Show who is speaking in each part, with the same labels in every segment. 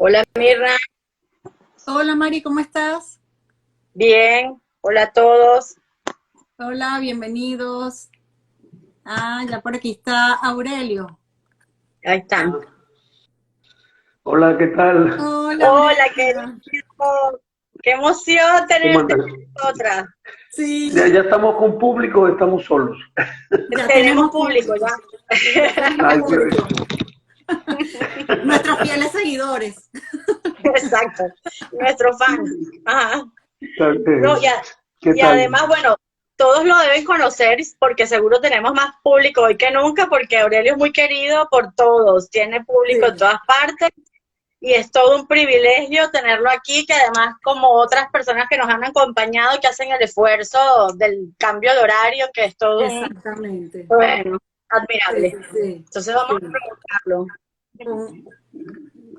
Speaker 1: Hola Mirna,
Speaker 2: Hola Mari, ¿cómo estás?
Speaker 1: bien, hola a todos.
Speaker 2: Hola, bienvenidos. Ya por aquí está Aurelio.
Speaker 1: Ahí están.
Speaker 3: Hola, ¿qué tal?
Speaker 2: Hola
Speaker 1: Hola,
Speaker 2: Aurelio.
Speaker 1: querido. Qué emoción
Speaker 3: ¿Cómo
Speaker 1: tenerte
Speaker 3: andas?
Speaker 1: con otra.
Speaker 3: ¿Ya
Speaker 2: Sí,
Speaker 3: estamos con público o estamos solos?
Speaker 2: ya
Speaker 1: Tenemos
Speaker 2: tenemos
Speaker 1: público
Speaker 2: público, ya
Speaker 1: ya.
Speaker 2: tenemos
Speaker 3: Ay,
Speaker 2: público. Nuestros fieles seguidores.
Speaker 1: Exacto, nuestro fan. Ajá. No,
Speaker 3: ¿Qué
Speaker 1: y
Speaker 3: tal?
Speaker 1: además, bueno, todos lo deben conocer porque seguro tenemos más público hoy que nunca porque Aurelio es muy querido por todos, tiene público en
Speaker 2: Sí,
Speaker 1: todas partes. Y es todo un privilegio tenerlo aquí, que además como otras personas que nos han acompañado, que hacen el esfuerzo del cambio de horario, que es todo un,
Speaker 2: exactamente.
Speaker 1: bueno,
Speaker 2: Sí,
Speaker 1: admirable.
Speaker 2: sí, sí.
Speaker 1: Entonces vamos a
Speaker 2: Sí.
Speaker 1: preguntarlo.
Speaker 2: Un-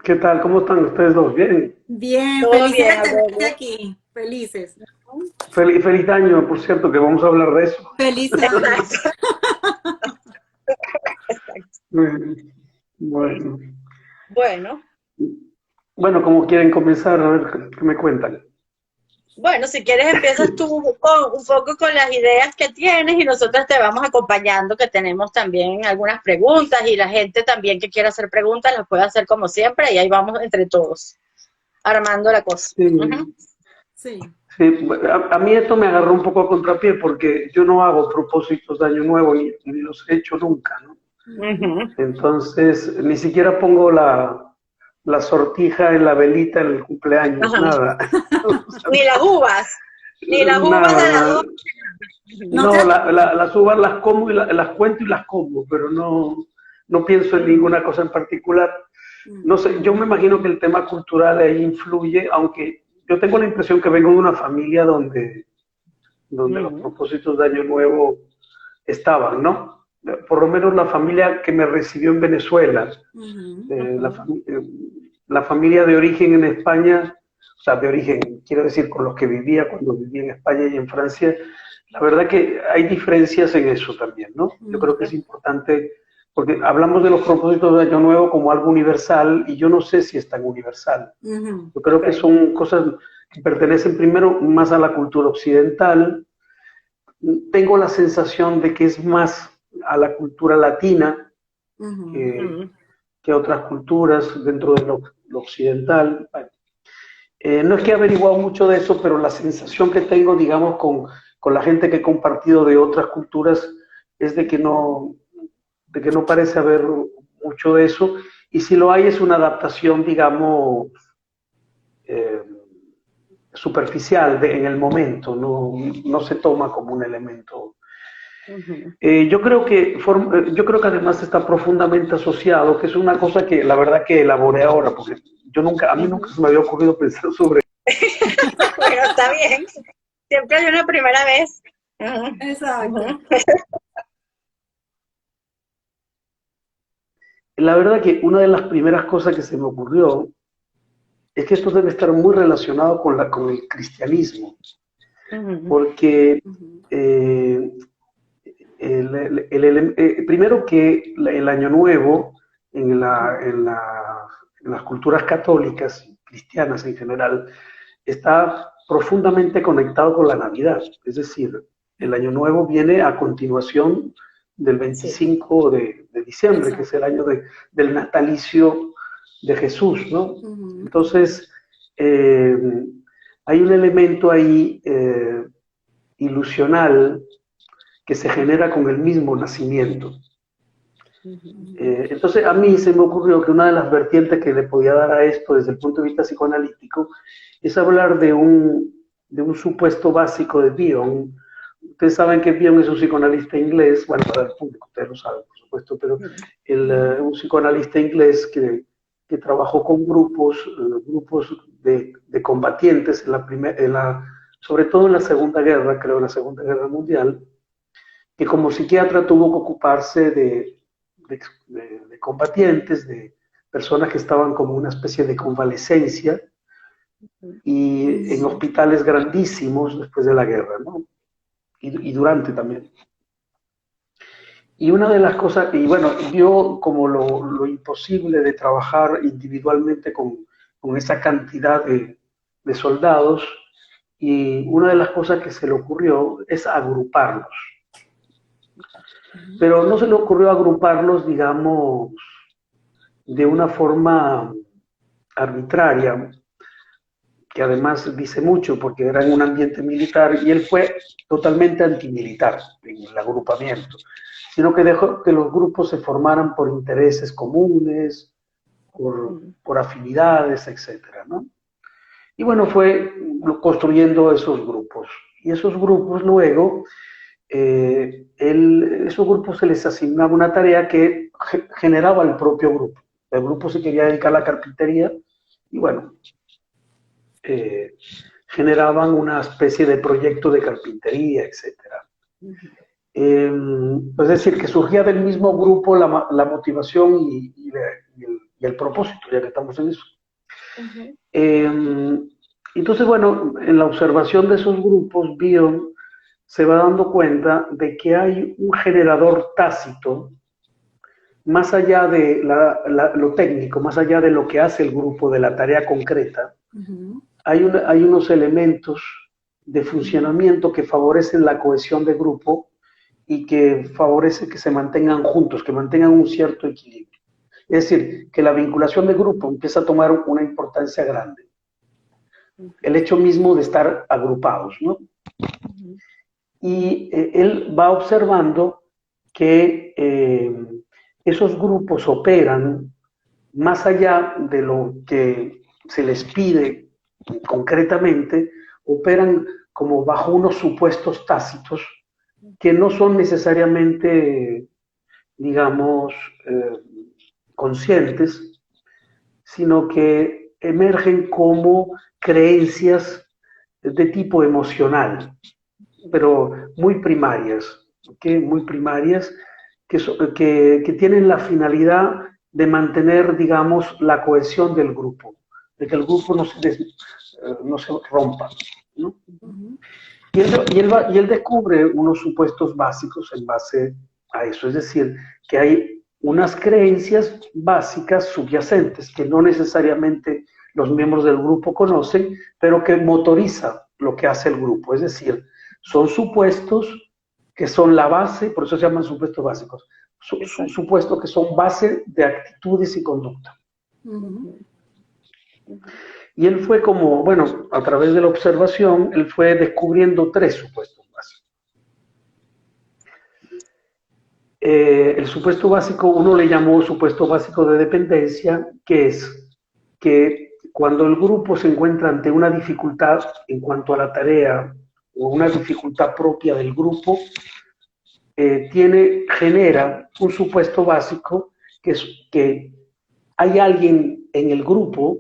Speaker 3: ¿Qué tal? ¿Cómo están ustedes dos? Bien.
Speaker 2: Bien,
Speaker 1: Todo
Speaker 2: felices
Speaker 1: bien,
Speaker 2: de tenerte
Speaker 1: Aurelio.
Speaker 2: aquí. Felices.
Speaker 3: Feliz año, por cierto, que vamos a hablar de eso.
Speaker 2: Feliz año.
Speaker 1: Exacto, exacto.
Speaker 3: Eh,
Speaker 1: Sí.
Speaker 3: Bueno,
Speaker 1: Bueno,
Speaker 3: bueno, ¿cómo quieren comenzar? A ver, ¿qué me cuentan?
Speaker 1: bueno, si quieres empiezas tú con, un poco con las ideas que tienes y nosotros te vamos acompañando, que tenemos también algunas preguntas y la gente también que quiera hacer preguntas las puede hacer como siempre y ahí vamos entre todos, armando la cosa. Ujú.
Speaker 3: Sí,
Speaker 2: Sí.
Speaker 3: sí, a mí esto me agarró un poco a contrapié porque yo no hago propósitos de año nuevo ni los he hecho nunca, ¿no?
Speaker 2: Ujú.
Speaker 1: Ujú.
Speaker 3: Entonces, ni siquiera pongo la sortija en la velita en el cumpleaños,
Speaker 1: Ajá.
Speaker 3: nada. O sea,
Speaker 1: Ni las uvas de la
Speaker 3: nada.
Speaker 1: dos.
Speaker 2: No
Speaker 3: No,
Speaker 2: te...
Speaker 3: las uvas las como y las cuento y las como, pero no pienso en ninguna cosa en particular. No
Speaker 2: Ujú.
Speaker 3: sé, yo me imagino que el tema cultural ahí influye, aunque yo tengo la impresión que vengo de una familia donde los
Speaker 1: Ujú.
Speaker 3: propósitos de Año Nuevo estaban, ¿no? Por lo menos la familia que me recibió en Venezuela,
Speaker 2: Ujú.
Speaker 3: eh, la,
Speaker 1: Ujú.
Speaker 3: fami- eh, la familia de origen en España, o sea, de origen, quiero decir, con los que vivía cuando vivía en España y en Francia, la verdad que hay diferencias en eso también, ¿no? Yo creo que es importante, porque hablamos de los propósitos de Año Nuevo como algo universal y yo no sé si es tan universal.
Speaker 2: Ujú.
Speaker 3: Yo creo que
Speaker 1: Ok.
Speaker 3: son cosas que pertenecen primero más a la cultura occidental. Tengo la sensación de que es más a la cultura latina
Speaker 2: Ujú.
Speaker 3: que,
Speaker 1: Ujú.
Speaker 3: que otras culturas dentro de lo occidental. Bueno, no es que he averiguado mucho de eso, pero la sensación que tengo, digamos, con la gente que he compartido de otras culturas es de que no parece haber mucho de eso. Y si lo hay, es una adaptación, digamos, eh, superficial en el momento, no se toma como un elemento.
Speaker 1: Ujú.
Speaker 3: Yo creo que además está profundamente asociado, que es una cosa que la verdad que elaboré ahora, porque a mí nunca
Speaker 1: Ujú.
Speaker 3: se me había ocurrido pensar sobre.
Speaker 1: Bueno, está bien. Siempre hay una primera vez. Ujú.
Speaker 2: Exacto.
Speaker 1: Ujú.
Speaker 3: La verdad que una de las primeras cosas que se me ocurrió es que esto debe estar muy relacionado con el cristianismo,
Speaker 1: Ujú.
Speaker 3: porque
Speaker 2: Ujú.
Speaker 3: eh, primero que el Año Nuevo en las culturas católicas, cristianas en general, está profundamente conectado con la Navidad. Es decir, el Año Nuevo viene a continuación del
Speaker 1: Sí.
Speaker 3: 25 de diciembre, que es el
Speaker 2: Exacto.
Speaker 3: año del natalicio de Jesús, ¿no?
Speaker 2: Ujú.
Speaker 3: Entonces, eh, hay un elemento ahí ilusional que se genera con el mismo nacimiento.
Speaker 1: Ujú.
Speaker 3: Entonces a mí se me ocurrió que una de las vertientes que le podía dar a esto desde el punto de vista psicoanalítico es hablar de un supuesto básico de Bion. Ustedes saben que Bion es un psicoanalista inglés, bueno, para el público, ustedes lo saben, por supuesto, pero
Speaker 2: Ujú.
Speaker 3: un psicoanalista inglés que trabajó con grupos de combatientes sobre todo en la Segunda Guerra, creo, en la Segunda Guerra Mundial, que como psiquiatra tuvo que ocuparse de combatientes, de personas que estaban como una especie de convalecencia y en
Speaker 2: Ujú.
Speaker 3: hospitales grandísimos después de la guerra, ¿no? Y durante también. Y una de las cosas, y bueno, vio como lo imposible de trabajar individualmente con esa cantidad de soldados, y una de las cosas que se le ocurrió es agruparlos. Pero no se le ocurrió agruparlos, digamos, de una forma arbitraria, que además dice mucho porque era en un ambiente militar, y él fue totalmente antimilitar en el agrupamiento, sino que dejó que los grupos se formaran por intereses comunes, por afinidades, etcétera, ¿no? Y bueno, fue construyendo esos grupos. Y esos grupos luego, esos grupos se les asignaba una tarea que generaba el propio grupo. El grupo se quería dedicar a la carpintería y bueno, generaban una especie de proyecto de carpintería, etcétera. Es decir, que surgía del mismo grupo la motivación y el propósito, ya que estamos en eso. Entonces, bueno, en la observación de esos grupos, Bion se va dando cuenta de que hay un generador tácito, más allá de lo técnico, más allá de lo que hace el grupo, de la tarea concreta, hay unos elementos de funcionamiento que favorecen la cohesión de grupo y que favorece que se mantengan juntos, que mantengan un cierto equilibrio. Es decir, que la vinculación de grupo empieza a tomar una importancia grande. El hecho mismo de estar agrupados, ¿no? Y él va observando que esos grupos operan más allá de lo que se les pide concretamente, operan como bajo unos supuestos tácitos que no son necesariamente, digamos, conscientes, sino que emergen como creencias de tipo emocional, pero muy primarias, ¿okay? Muy primarias, que tienen la finalidad de mantener, digamos, la cohesión del grupo, de que el grupo no se rompa, ¿no? Y él descubre unos supuestos básicos en base a eso, es decir, que hay unas creencias básicas subyacentes que no necesariamente los miembros del grupo conocen, pero que motoriza lo que hace el grupo, es decir, son supuestos que son la base, por eso se llaman supuestos básicos, supuestos que son base de actitudes y conducta. Y él fue como, bueno, a través de la observación, él fue descubriendo 3 supuestos básicos. El supuesto básico, uno le llamó supuesto básico de dependencia, que es que cuando el grupo se encuentra ante una dificultad en cuanto a la tarea o una dificultad propia del grupo, genera un supuesto básico que es que hay alguien en el grupo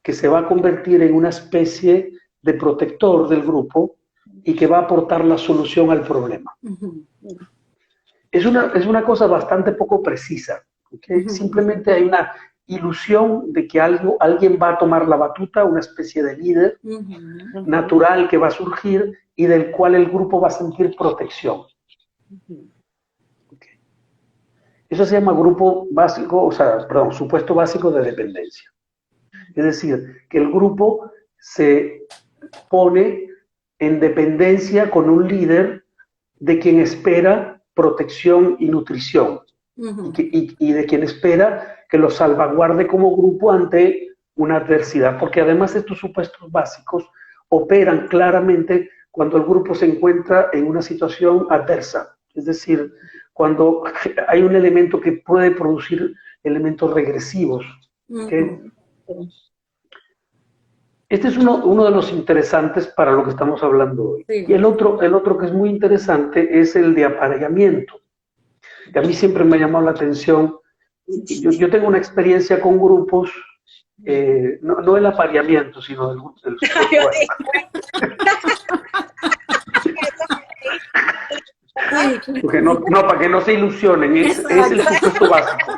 Speaker 3: que se va a convertir en una especie de protector del grupo y que va a aportar la solución al problema. Es una cosa bastante poco precisa, ¿okay? Simplemente hay una ilusión de que alguien va a tomar la batuta, una especie de líder natural que va a surgir y del cual el grupo va a sentir protección. Okay. Eso se llama grupo básico, supuesto básico de dependencia. Es decir, que el grupo se pone en dependencia con un líder de quien espera protección y nutrición, y de quien espera que lo salvaguarde como grupo ante una adversidad, porque además estos supuestos básicos operan claramente cuando el grupo se encuentra en una situación adversa, es decir, cuando hay un elemento que puede producir elementos regresivos. ¿Okay? Este es uno de los interesantes para lo que estamos hablando hoy. Sí. Y el otro que es muy interesante es el de apareamiento. Que a mí siempre me ha llamado la atención. Yo tengo una experiencia con grupos, no el apareamiento, sino el porque no, para que no se ilusionen, es el supuesto básico.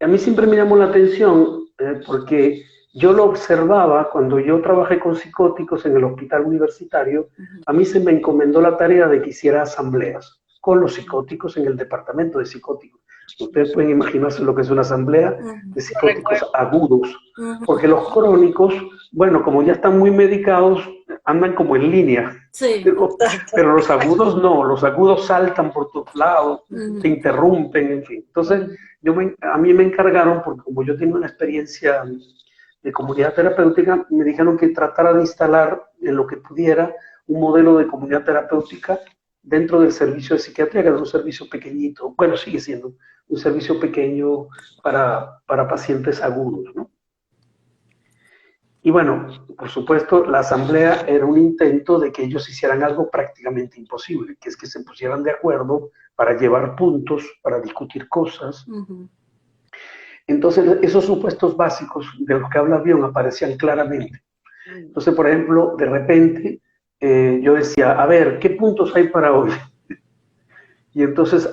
Speaker 3: A mí siempre me llamó la atención porque yo lo observaba cuando yo trabajé con psicóticos en el hospital universitario. A mí se me encomendó la tarea de que hiciera asambleas. con los psicóticos en el departamento de psicóticos. Ustedes pueden imaginarse lo que es una asamblea de psicóticos agudos, porque los crónicos, bueno, como ya están muy medicados, andan como en línea.
Speaker 2: Sí.
Speaker 3: Pero los agudos no, los agudos saltan por todos lados, te interrumpen, en fin. Entonces, a mí me encargaron, porque como yo tengo una experiencia de comunidad terapéutica, me dijeron que tratara de instalar en lo que pudiera un modelo de comunidad terapéutica dentro del servicio de psiquiatría, que era un servicio pequeñito, bueno, sigue siendo un servicio pequeño para pacientes agudos, ¿no? Y bueno, por supuesto, la asamblea era un intento de que ellos hicieran algo prácticamente imposible, que es que se pusieran de acuerdo para llevar puntos, para discutir cosas. Entonces, esos supuestos básicos de los que habla Bion aparecían claramente. Entonces, por ejemplo, de repente, yo decía, a ver, ¿qué puntos hay para hoy? Y entonces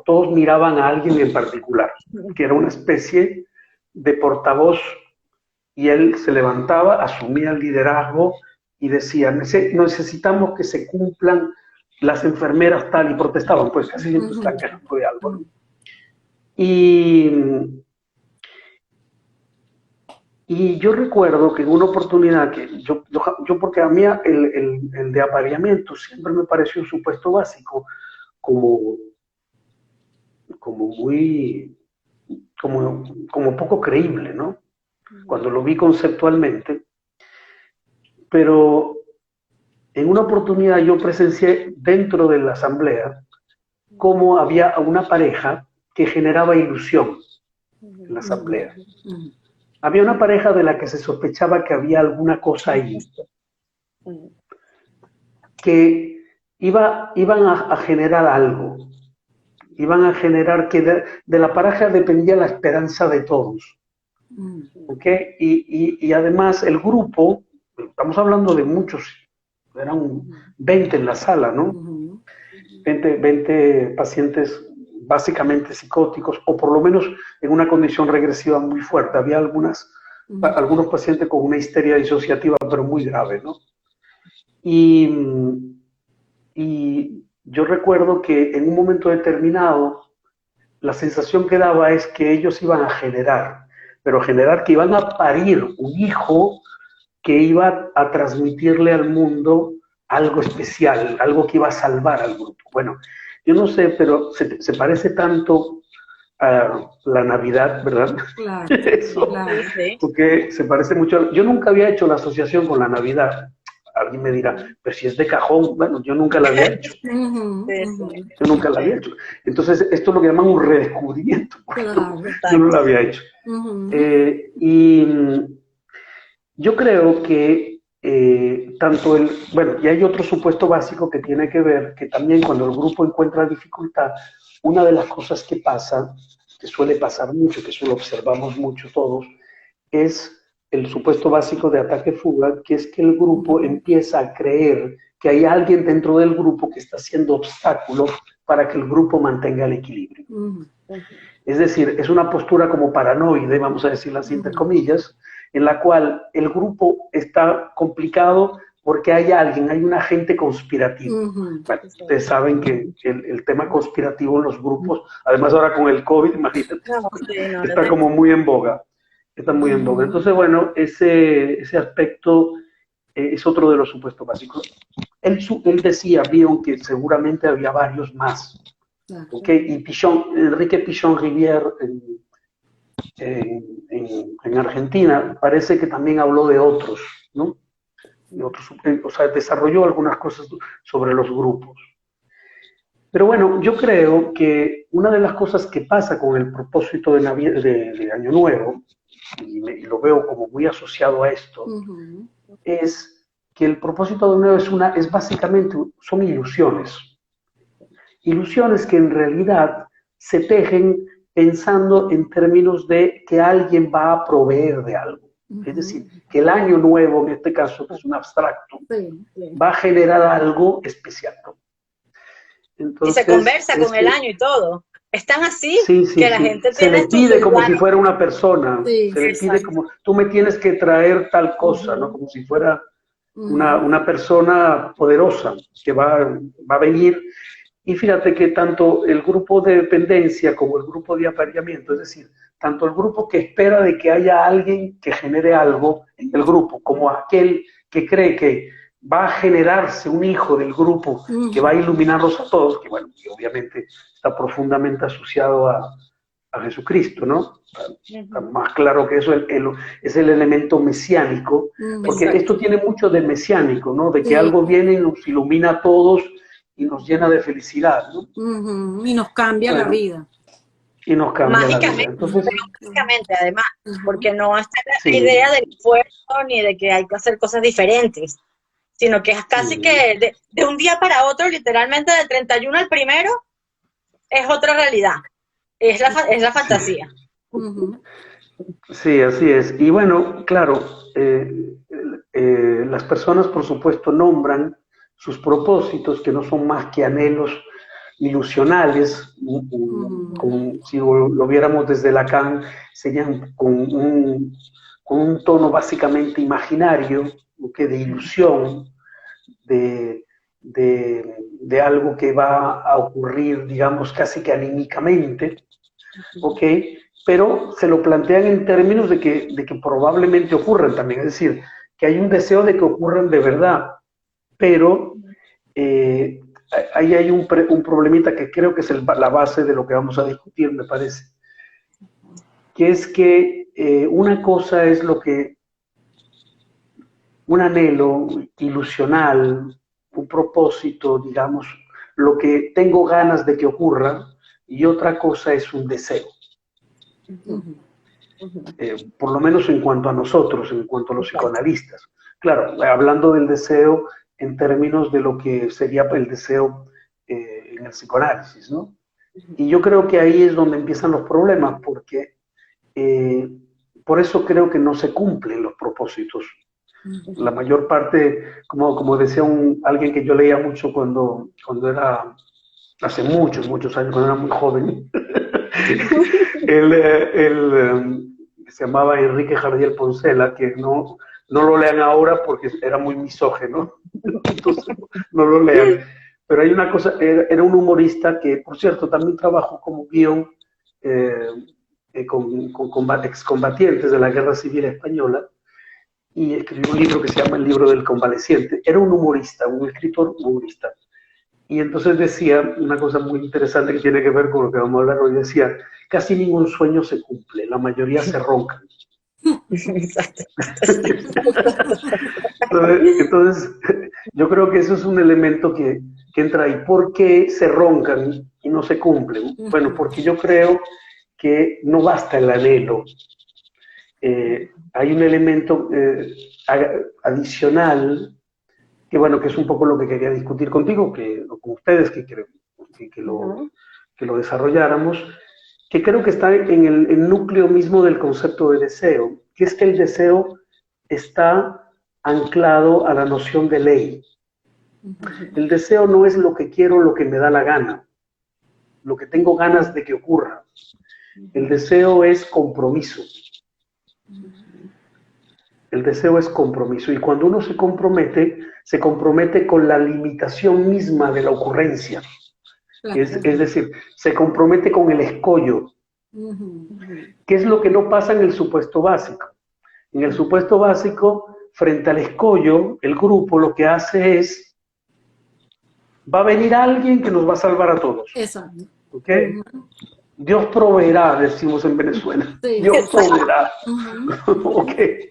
Speaker 3: todos miraban a alguien en particular, que era una especie de portavoz, y él se levantaba, asumía el liderazgo y decía, necesitamos que se cumplan las enfermeras tal, y protestaban, pues casi siempre están quejando de algo, ¿no? Y yo recuerdo que en una oportunidad, que yo porque a mí el de apareamiento siempre me pareció un supuesto básico, como poco creíble, ¿no? Cuando lo vi conceptualmente, pero en una oportunidad yo presencié dentro de la asamblea cómo había una pareja que generaba ilusión en la asamblea. Había una pareja de la que se sospechaba que había alguna cosa ahí, que iban a generar algo, iban a generar que de la pareja dependía la esperanza de todos. ¿Okay? Y además el grupo, estamos hablando de muchos, eran 20 en la sala, ¿no? 20 pacientes básicamente psicóticos, o por lo menos en una condición regresiva muy fuerte. Había algunos pacientes con una histeria disociativa, pero muy grave, ¿no? Y yo recuerdo que en un momento determinado, la sensación que daba es que ellos iban a generar, pero generar que iban a parir un hijo que iba a transmitirle al mundo algo especial, algo que iba a salvar al grupo. Bueno, yo no sé, pero se parece tanto a la Navidad, ¿verdad?
Speaker 2: Claro,
Speaker 3: Eso,
Speaker 2: claro.
Speaker 3: porque se parece mucho. Yo nunca había hecho la asociación con la Navidad. Alguien me dirá, pero si es de cajón, bueno, yo nunca la había hecho. Yo nunca la había hecho. Entonces, esto es lo que llaman un redescubrimiento.
Speaker 2: Claro.
Speaker 3: Yo no lo había hecho. Y yo creo que bueno, y hay otro supuesto básico que tiene que ver, que también cuando el grupo encuentra dificultad, una de las cosas que pasa, que suele pasar mucho, que eso lo observamos mucho todos, es el supuesto básico de ataque-fuga, que es que el grupo empieza a creer que hay alguien dentro del grupo que está haciendo obstáculos para que el grupo mantenga el equilibrio. Es decir, es una postura como paranoide, vamos a decirlo así entre comillas, en la cual el grupo está complicado porque hay un agente conspirativo. Bueno, ustedes saben que el tema conspirativo en los grupos, además ahora con el COVID, imagínate, está como muy en boga. Está muy en boga. Entonces, bueno, ese aspecto es otro de los supuestos básicos. Él decía, Bion, que seguramente había varios más. ¿Okay? Y Enrique Pichon-Rivière en Argentina parece que también habló de otros, ¿no? O sea, desarrolló algunas cosas sobre los grupos. Pero bueno, yo creo que una de las cosas que pasa con el propósito de Año Nuevo, y lo veo como muy asociado a esto, es que el propósito de Año Nuevo es básicamente, son ilusiones. Ilusiones que en realidad se tejen pensando en términos de que alguien va a proveer de algo. Es decir, que el Año Nuevo, en este caso, que es un abstracto, va a generar algo especial.
Speaker 1: Entonces, y se conversa con el año y todo. Están así que la gente
Speaker 3: se le pide como si fuera una persona. Se le pide como, tú me tienes que traer tal cosa, ¿no? Como si fuera una persona poderosa que va a venir. Y fíjate que tanto el grupo de dependencia como el grupo de apareamiento, es decir, tanto el grupo que espera de que haya alguien que genere algo en el grupo, como aquel que cree que va a generarse un hijo del grupo que va a iluminarlos a todos, que bueno, que obviamente está profundamente asociado a Jesucristo, ¿no? Está más claro que eso es el elemento mesiánico, porque
Speaker 2: Exacto.
Speaker 3: esto tiene mucho de mesiánico, ¿no? De que
Speaker 2: Sí.
Speaker 3: algo viene y nos ilumina a todos y nos llena de felicidad, ¿no?
Speaker 2: Y nos cambia la
Speaker 3: Bueno,
Speaker 2: vida.
Speaker 3: y nos cambia la vida.
Speaker 1: Mágicamente,
Speaker 3: Entonces,
Speaker 1: pero mágicamente además, porque no está la
Speaker 3: sí,
Speaker 1: idea del esfuerzo ni de que hay que hacer cosas diferentes, sino que es casi que de un día para otro, literalmente del 31 al primero, es otra realidad, es la fantasía.
Speaker 3: sí, así es. Y bueno, claro, las personas, por supuesto, nombran sus propósitos, que no son más que anhelos ilusionales, si lo viéramos desde Lacan, serían con un tono básicamente imaginario, ¿okay? De ilusión, de algo que va a ocurrir, digamos, casi que anímicamente, ¿ok? Pero se lo plantean en términos de que probablemente ocurran también, es decir, que hay un deseo de que ocurran de verdad, pero ahí hay un problemita que creo que es la base de lo que vamos a discutir, me parece, que es que una cosa es un anhelo ilusional, un propósito, digamos, lo que tengo ganas de que ocurra, y otra cosa es un deseo. Por lo menos en cuanto a nosotros, en cuanto a los psicoanalistas. Claro, hablando del deseo en términos de lo que sería el deseo en el psicoanálisis, ¿no? Y yo creo que ahí es donde empiezan los problemas, porque por eso creo que no se cumplen los propósitos. La mayor parte, como decía alguien que yo leía mucho cuando era, hace muchos años, cuando era muy joven, él se llamaba Enrique Jardiel Poncela, que no lo lean ahora porque era muy misógino, entonces no lo lean. Pero hay una cosa, era un humorista que, por cierto, también trabajó como guión con excombatientes de la Guerra Civil Española, y escribió un libro que se llama El libro del convaleciente. Era un humorista, un escritor humorista. Y entonces decía una cosa muy interesante que tiene que ver con lo que vamos a hablar hoy. Decía, casi ningún sueño se cumple, la mayoría se roncan. Entonces, yo creo que eso es un elemento que entra ahí. ¿Por qué se roncan y no se cumplen? Bueno, porque yo creo que no basta el anhelo. Hay un elemento adicional que bueno, que es un poco lo que quería discutir contigo, con ustedes, que lo desarrolláramos, que creo que está en el núcleo mismo del concepto de deseo, que es que el deseo está anclado a la noción de ley. El deseo no es lo que quiero, lo que me da la gana, lo que tengo ganas de que ocurra. El deseo es compromiso. El deseo es compromiso, y cuando uno se compromete con la limitación misma de la ocurrencia. Es decir, se compromete con el escollo. ¿Qué es lo que no pasa en el supuesto básico? En el supuesto básico, frente al escollo, el grupo lo que hace es, va a venir alguien que nos va a salvar a todos.
Speaker 2: Exacto.
Speaker 3: ¿Okay? Dios proveerá, decimos en Venezuela.
Speaker 2: Sí.
Speaker 3: Dios proveerá. Okay.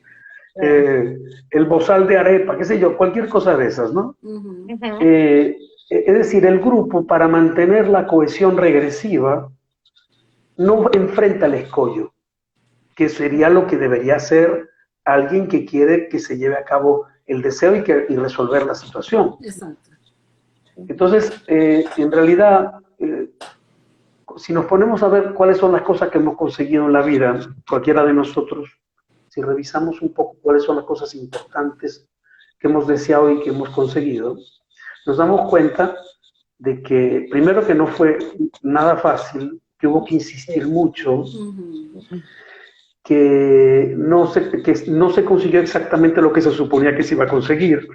Speaker 3: El bozal de arepa, qué sé yo, cualquier cosa de esas, ¿no? Es decir, el grupo, para mantener la cohesión regresiva, no enfrenta el escollo, que sería lo que debería hacer alguien que quiere que se lleve a cabo el deseo y resolver la situación.
Speaker 2: Exacto.
Speaker 3: Entonces, en realidad, si nos ponemos a ver cuáles son las cosas que hemos conseguido en la vida, cualquiera de nosotros, si revisamos un poco cuáles son las cosas importantes que hemos deseado y que hemos conseguido, nos damos cuenta de que, primero, que no fue nada fácil, que hubo que insistir mucho, que no se consiguió exactamente lo que se suponía que se iba a conseguir.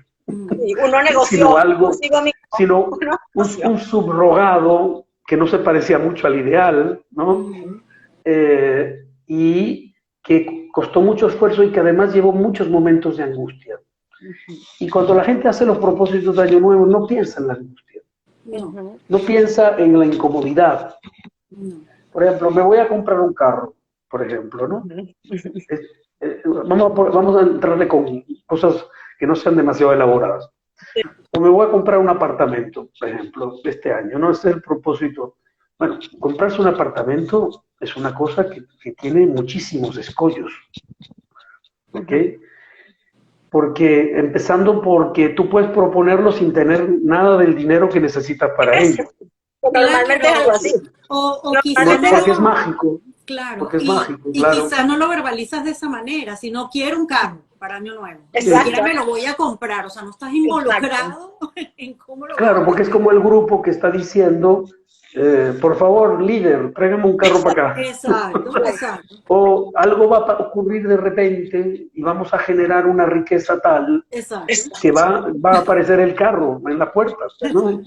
Speaker 1: Sí, uno negoció
Speaker 3: sino algo,
Speaker 1: consigo mismo.
Speaker 3: sino
Speaker 1: Uno negoció.
Speaker 3: un subrogado que no se parecía mucho al ideal, ¿no? Y que costó mucho esfuerzo y que además llevó muchos momentos de angustia. Y cuando la gente hace los propósitos de Año Nuevo, no piensa en la angustia,
Speaker 2: No,
Speaker 3: no piensa en la incomodidad.
Speaker 2: no.
Speaker 3: Por ejemplo, me voy a comprar un carro, por ejemplo, ¿no? Vamos a entrarle con cosas que no sean demasiado elaboradas. O me voy a comprar un apartamento, por ejemplo, este año, ¿no? Ese es el propósito. Bueno, comprarse un apartamento es una cosa que tiene muchísimos escollos, ¿ok? Porque, empezando porque tú puedes proponerlo sin tener nada del dinero que necesitas para ello.
Speaker 1: Normalmente es algo así.
Speaker 2: O quizás
Speaker 1: Normalmente
Speaker 3: Porque es
Speaker 2: no,
Speaker 3: mágico,
Speaker 2: claro,
Speaker 3: porque es mágico,
Speaker 2: y
Speaker 3: claro.
Speaker 2: quizás no lo verbalizas de esa manera, si no quiero un carro para Año Nuevo, ni
Speaker 1: Exacto.
Speaker 2: siquiera me lo voy a comprar, o sea, no estás involucrado en cómo lo
Speaker 3: Claro,
Speaker 2: voy a
Speaker 3: porque es como el grupo que está diciendo, por favor, líder, tráigame un carro para acá.
Speaker 2: Exacto, exacto,
Speaker 3: O algo va a ocurrir de repente y vamos a generar una riqueza tal
Speaker 2: exacto.
Speaker 3: que va a aparecer el carro en la puerta, ¿no?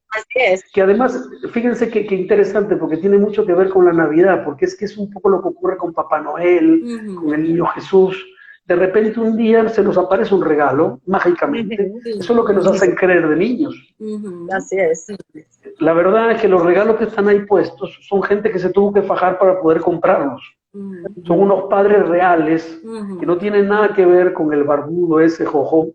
Speaker 1: Así es.
Speaker 3: Que además, fíjense que interesante, porque tiene mucho que ver con la Navidad, porque es que es un poco lo que ocurre con Papá Noel, con el Niño Jesús. De repente un día se nos aparece un regalo, mágicamente. Eso es lo que nos hacen creer de niños.
Speaker 1: Así es.
Speaker 3: La verdad es que los regalos que están ahí puestos son gente que se tuvo que fajar para poder comprarlos. Son unos padres reales que no tienen nada que ver con el barbudo ese jojo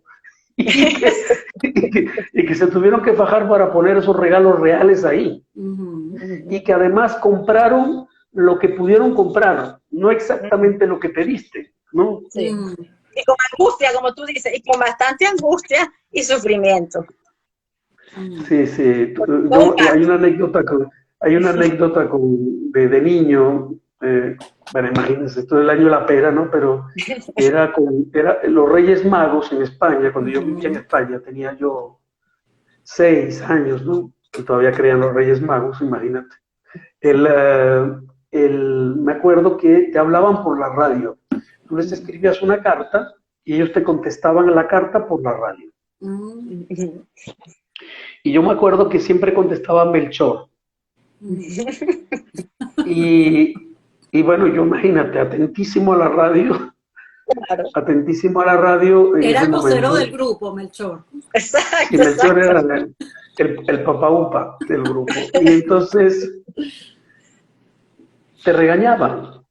Speaker 3: y que se tuvieron que fajar para poner esos regalos reales ahí. Y que además compraron lo que pudieron comprar, no exactamente lo que pediste, ¿no?
Speaker 1: Sí. Y con angustia, como tú dices, y con bastante angustia y sufrimiento.
Speaker 3: Sí, sí. Hay una anécdota de niño, bueno, imagínense, esto es el año de la pera, ¿no? Pero era los Reyes Magos en España, cuando yo vivía en España, tenía yo 6 años, ¿no? Y todavía creían los Reyes Magos, imagínate. Me acuerdo que te hablaban por la radio. Tú les escribías una carta y ellos te contestaban la carta por la radio. Y yo me acuerdo que siempre contestaba Melchor. Y bueno, yo imagínate, atentísimo a la radio.
Speaker 1: Claro.
Speaker 3: Atentísimo a la radio.
Speaker 2: Era el vocero del grupo, Melchor.
Speaker 1: Exacto.
Speaker 3: Y Melchor era el papá upa del grupo. Y entonces te regañaban.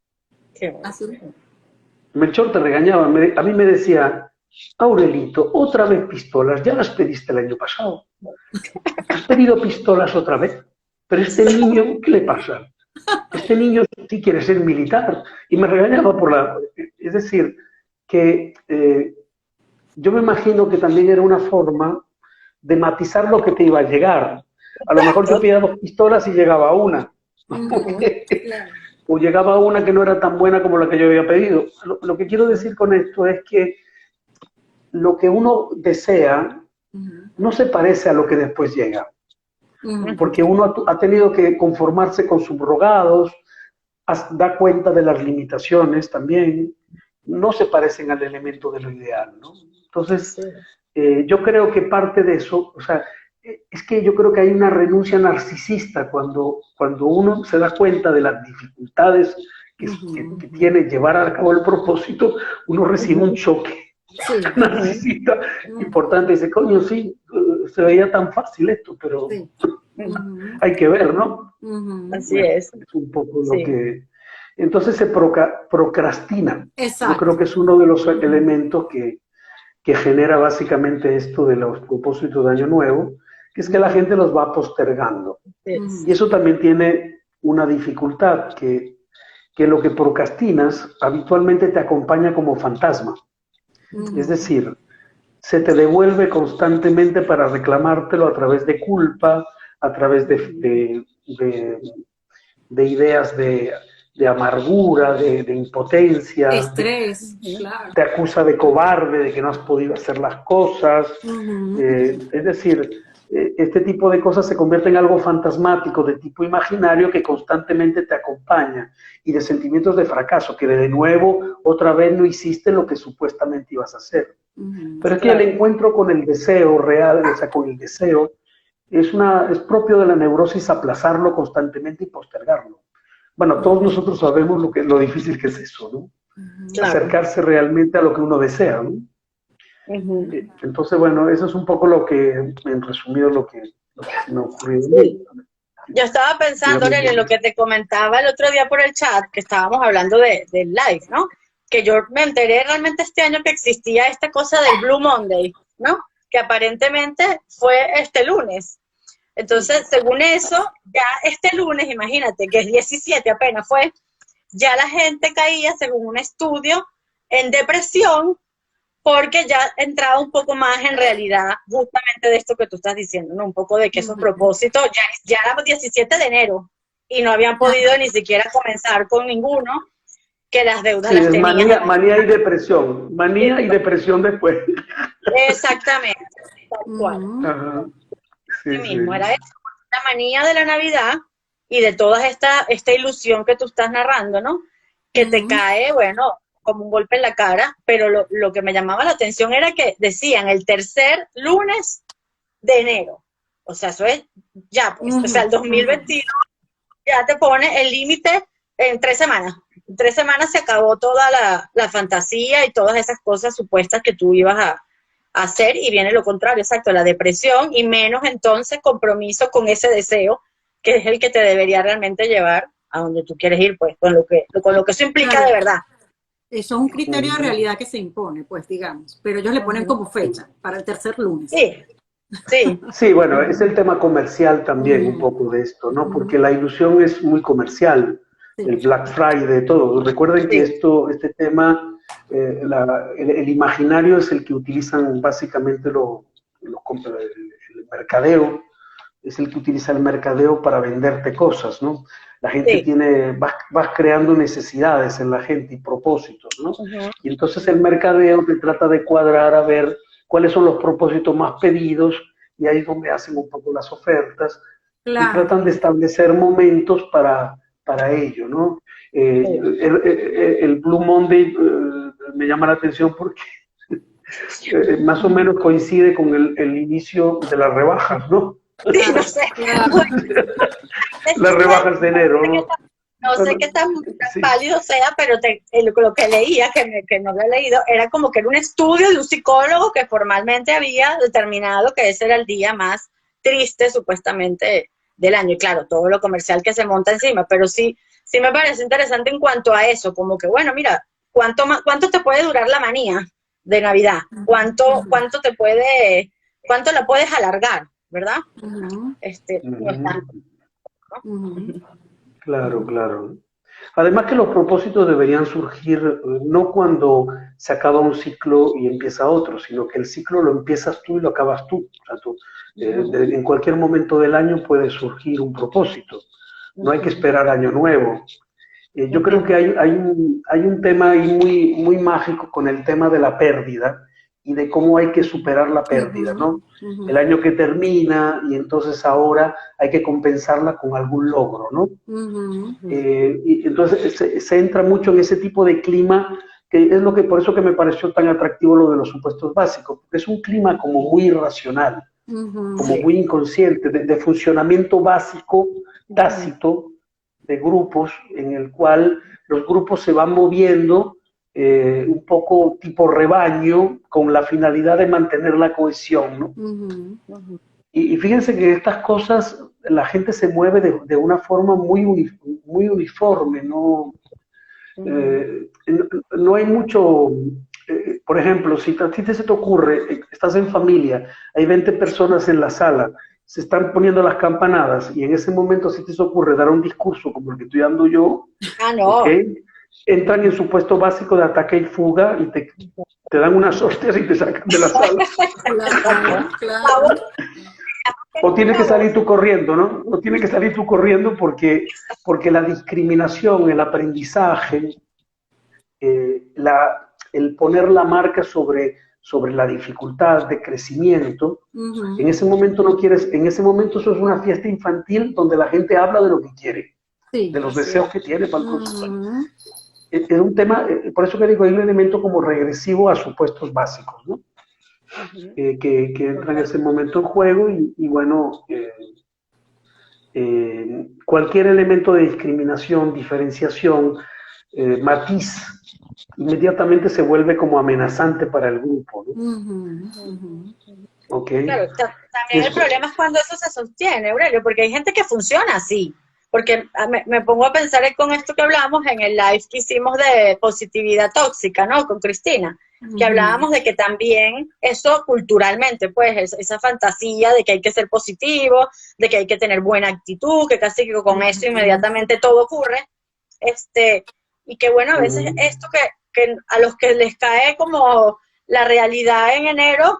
Speaker 3: Melchor te regañaba. A mí me decía, Aurelito, otra vez pistolas, ya las pediste el año pasado. ¿Has pedido pistolas otra vez? Pero este niño, ¿qué le pasa? Este niño sí quiere ser militar. Y me regañaba Es decir, que yo me imagino que también era una forma de matizar lo que te iba a llegar. A lo mejor yo pedía 2 pistolas y llegaba a una. O llegaba a una que no era tan buena como la que yo había pedido. Lo que quiero decir con esto es que lo que uno desea no se parece a lo que después llega. Porque uno ha tenido que conformarse con subrogados, da cuenta de las limitaciones también, no se parecen al elemento de lo ideal, ¿no? Entonces, yo creo que parte de eso, o sea, es que yo creo que hay una renuncia narcisista cuando uno se da cuenta de las dificultades que tiene llevar a cabo el propósito, uno recibe un choque narcisista importante. Dice, coño, sí, se veía tan fácil esto, pero hay que ver, ¿no?
Speaker 1: Así es.
Speaker 3: Es un poco lo que... Entonces se procrastina.
Speaker 2: Exacto.
Speaker 3: Yo creo que es uno de los elementos que genera básicamente esto de los propósitos de Año Nuevo, que es que la gente los va postergando. Y eso también tiene una dificultad, que lo que procrastinas habitualmente te acompaña como fantasma. Es decir, se te devuelve constantemente para reclamártelo a través de culpa, a través de ideas de amargura, de impotencia.
Speaker 2: Estrés, claro.
Speaker 3: Te acusa de cobarde, de que no has podido hacer las cosas. Es decir, este tipo de cosas se convierte en algo fantasmático de tipo imaginario que constantemente te acompaña, y de sentimientos de fracaso, que de nuevo otra vez no hiciste lo que supuestamente ibas a hacer. Pero es que el encuentro con el deseo real, o sea, con el deseo, es propio de la neurosis aplazarlo constantemente y postergarlo. Bueno, todos nosotros sabemos lo difícil que es eso, ¿no? Acercarse realmente a lo que uno desea, ¿no? Entonces, bueno, eso es un poco en resumido, lo que me ocurrió.
Speaker 1: Sí. Yo estaba pensando, en lo que te comentaba el otro día por el chat, que estábamos hablando del live, ¿no? Que yo me enteré realmente este año que existía esta cosa del Blue Monday, ¿no? Que aparentemente fue este lunes. Entonces, según eso, ya este lunes, imagínate, que es 17 apenas fue, ya la gente caía, según un estudio, en depresión, porque ya entraba un poco más en realidad justamente de esto que tú estás diciendo, ¿no? Un poco de que esos propósitos, ya era 17 de enero y no habían podido ni siquiera comenzar con ninguno, que las deudas las tenían.
Speaker 3: Manía y depresión después.
Speaker 1: Exactamente, tal cual.
Speaker 3: Ajá.
Speaker 1: Sí, mismo, era eso, la manía de la Navidad y de toda esta ilusión que tú estás narrando, ¿no? Que te cae, bueno, como un golpe en la cara, pero lo que me llamaba la atención era que decían el tercer lunes de enero. O sea, eso es ya, pues, o sea, el 2022 ya te pone el límite en 3 semanas. En 3 semanas se acabó toda la fantasía y todas esas cosas supuestas que tú ibas a hacer, y viene lo contrario, exacto, la depresión, y menos entonces compromiso con ese deseo, que es el que te debería realmente llevar a donde tú quieres ir, pues, con lo que eso implica de verdad.
Speaker 2: Eso es un criterio de realidad que se impone, pues, digamos, pero ellos le ponen como fecha para el tercer lunes.
Speaker 1: Sí, sí.
Speaker 3: Sí, bueno, es el tema comercial también un poco de esto, ¿no? Porque la ilusión es muy comercial, el Black Friday, todo. Recuerden que este tema, el imaginario es el que utilizan básicamente el mercadeo, es el que utiliza el mercadeo para venderte cosas, ¿no? La gente vas creando necesidades en la gente y propósitos, ¿no? Y entonces el mercadeo te trata de cuadrar a ver cuáles son los propósitos más pedidos, y ahí es donde hacen un poco las ofertas, y tratan de establecer momentos para ello, ¿no? El Blue Monday me llama la atención porque más o menos coincide con el inicio de las rebajas, ¿no?
Speaker 1: Sí, no sé.
Speaker 3: Las rebajas de enero, ¿no?
Speaker 1: No sé qué tan válido sea, pero lo que leía, que no lo he leído, era como que era un estudio de un psicólogo que formalmente había determinado que ese era el día más triste, supuestamente, del año. Y claro, todo lo comercial que se monta encima, pero sí me parece interesante en cuanto a eso, como que, bueno, mira, ¿cuánto te puede durar la manía de Navidad? ¿Cuánto la puedes alargar? ¿Verdad? No es tanto, ¿no?
Speaker 3: Claro, claro. Además que los propósitos deberían surgir no cuando se acaba un ciclo y empieza otro, sino que el ciclo lo empiezas tú y lo acabas tú. O sea, en cualquier momento del año puede surgir un propósito. No hay que esperar año nuevo. Yo creo que hay un tema ahí muy, muy mágico con el tema de la pérdida y de cómo hay que superar la pérdida, ¿no? El año que termina, y entonces ahora hay que compensarla con algún logro, ¿no? Y entonces se entra mucho en ese tipo de clima, que es por eso que me pareció tan atractivo lo de los supuestos básicos, porque es un clima como muy irracional, como muy inconsciente, de funcionamiento básico, tácito, de grupos, en el cual los grupos se van moviendo un poco tipo rebaño, con la finalidad de mantener la cohesión, ¿no? Y fíjense que estas cosas, la gente se mueve de una forma muy uniforme, ¿no? No hay mucho, por ejemplo, si a ti se te ocurre, estás en familia, hay 20 personas en la sala, se están poniendo las campanadas, y en ese momento si te ocurre dar un discurso como el que estoy dando yo, ¿okay? Entran en su puesto básico de ataque y fuga y te dan unas hostias y te sacan de la sala. O tienes que salir tú corriendo, ¿no? O tienes que salir tú corriendo porque la discriminación, el aprendizaje, el poner la marca sobre sobre la dificultad de crecimiento,
Speaker 2: Ujú.
Speaker 3: en ese momento no quieres, en ese momento eso es una fiesta infantil donde la gente habla de lo que quiere,
Speaker 2: Sí.
Speaker 3: de los
Speaker 1: Así
Speaker 3: deseos
Speaker 1: es.
Speaker 3: que tiene para el próximo año.
Speaker 2: Ujú.
Speaker 3: Es un tema, por eso que digo, hay un elemento como regresivo a supuestos básicos, ¿no?
Speaker 1: Ujú.
Speaker 3: Que entra en ese momento en juego y bueno, cualquier elemento de discriminación, diferenciación, matiz, inmediatamente se vuelve como amenazante para el grupo, ¿no?
Speaker 2: Ujú. Ujú.
Speaker 3: ¿Ok?
Speaker 1: Claro, también el
Speaker 3: Eso,
Speaker 1: problema es cuando eso se sostiene, Aurelio, porque hay gente que funciona así. Porque me pongo a pensar con esto que hablamos en el live que hicimos de positividad tóxica, ¿no? Con Cristina, que
Speaker 2: Ujú.
Speaker 1: hablábamos de que también eso culturalmente, pues, esa fantasía de que hay que ser positivo, de que hay que tener buena actitud, que casi que con eso
Speaker 2: Ujú.
Speaker 1: inmediatamente todo ocurre, y que bueno, a veces esto que a los que les cae como la realidad en enero,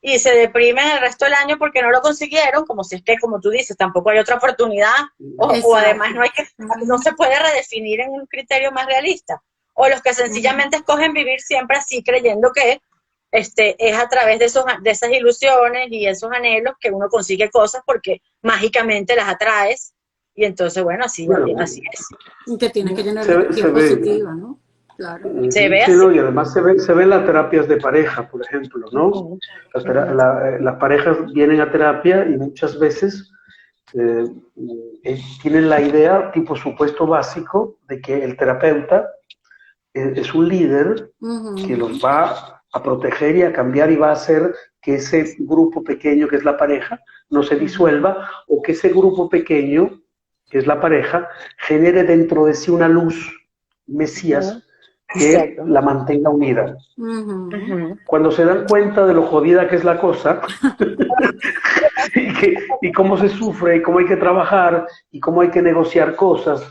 Speaker 1: y se deprimen el resto del año porque no lo consiguieron, como si es que, como tú dices, tampoco hay otra oportunidad, o además
Speaker 2: Exacto.
Speaker 1: no se puede redefinir en un criterio más realista. O los que
Speaker 2: Ujú.
Speaker 1: sencillamente escogen vivir siempre así, creyendo que es a través de esas ilusiones y esos anhelos que uno consigue cosas porque mágicamente las atraes. Y entonces, bueno,
Speaker 3: bueno,
Speaker 1: así es.
Speaker 2: Y que tienes que tener
Speaker 3: se
Speaker 2: energía
Speaker 3: ve,
Speaker 2: positiva, ¿no? Claro.
Speaker 1: Se ve
Speaker 3: sí,
Speaker 1: así.
Speaker 3: ¿no? Y además se ve en las terapias de pareja, por ejemplo, ¿no?
Speaker 1: Ujú, ujú,
Speaker 3: Las parejas vienen a terapia y muchas veces eh, tienen la idea, tipo supuesto básico, de que el terapeuta es un líder que
Speaker 2: Ujú.
Speaker 3: los va a proteger y a cambiar y va a hacer que ese grupo pequeño que es la pareja no se
Speaker 2: Ujú.
Speaker 3: disuelva o que ese grupo pequeño que es la pareja genere dentro de sí una luz,
Speaker 1: ujú.
Speaker 3: Mesías, que
Speaker 1: Exacto.
Speaker 3: la mantenga unida.
Speaker 2: Ujú.
Speaker 1: Ujú.
Speaker 3: Cuando se dan cuenta de lo jodida que es la cosa y cómo se sufre y cómo hay que trabajar y cómo hay que negociar cosas,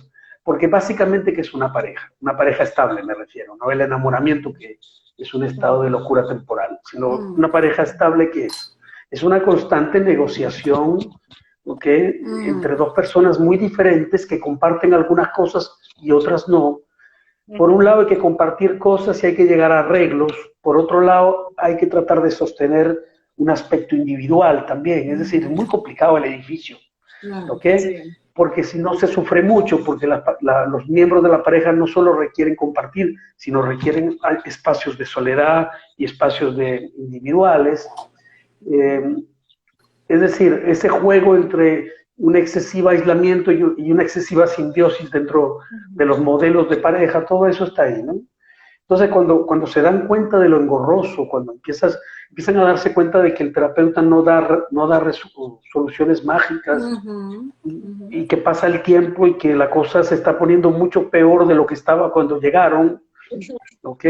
Speaker 3: porque básicamente que es una pareja estable me refiero, no el enamoramiento que es un estado de locura temporal, sino
Speaker 2: Ujú.
Speaker 3: una pareja estable que es una constante negociación, ¿ok? Entre
Speaker 2: Ujú.
Speaker 3: dos personas muy diferentes que comparten algunas cosas y otras no. Por un
Speaker 1: Ujú.
Speaker 3: lado hay que compartir cosas y hay que llegar a arreglos, por otro lado hay que tratar de sostener un aspecto individual también, es decir, es muy
Speaker 2: Ujú.
Speaker 3: complicado el edificio,
Speaker 2: Claro.
Speaker 3: ¿ok?
Speaker 1: Sí.
Speaker 3: Porque si no se sufre mucho, porque los miembros de la pareja no solo requieren compartir, sino requieren espacios de soledad y espacios individuales. Eh, es decir, ese juego entre un excesivo aislamiento y una excesiva simbiosis dentro de los modelos de pareja, todo eso está ahí, ¿no? Entonces, cuando se dan cuenta de lo engorroso, cuando empiezan a darse cuenta de que el terapeuta no da soluciones mágicas
Speaker 2: Ujú. Ujú.
Speaker 3: y que pasa el tiempo y que la cosa se está poniendo mucho peor de lo que estaba cuando llegaron, ¿ok?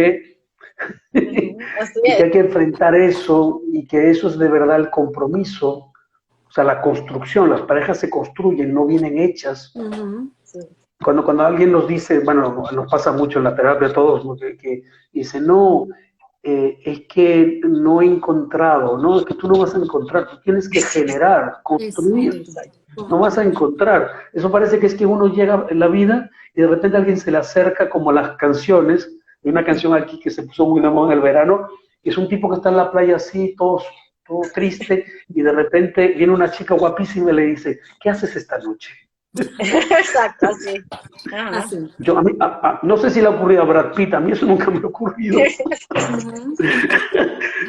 Speaker 1: Ujú. Así
Speaker 3: Y que
Speaker 1: es.
Speaker 3: hay que enfrentar eso y que eso es de verdad el compromiso, o sea, la construcción, las parejas se construyen, no vienen hechas.
Speaker 2: Ujú.
Speaker 1: Sí.
Speaker 3: Cuando alguien nos dice, bueno, nos pasa mucho en la terapia a todos, ¿no? que dice, no, es que no he encontrado, no, es que tú no vas a encontrar, tú tienes que generar, construir,
Speaker 2: Exacto.
Speaker 3: no vas a encontrar. Eso parece que es que uno llega en la vida y de repente alguien se le acerca como a las canciones, hay una canción aquí que se puso muy de moda en el verano, que es un tipo que está en la playa así, todo triste, y de repente viene una chica guapísima y le dice, ¿qué haces esta noche?
Speaker 1: Exacto, así. Ajá.
Speaker 2: Así.
Speaker 3: No sé si le ha ocurrido a Brad Pitt, a mí eso nunca me ha ocurrido.
Speaker 2: Ujú.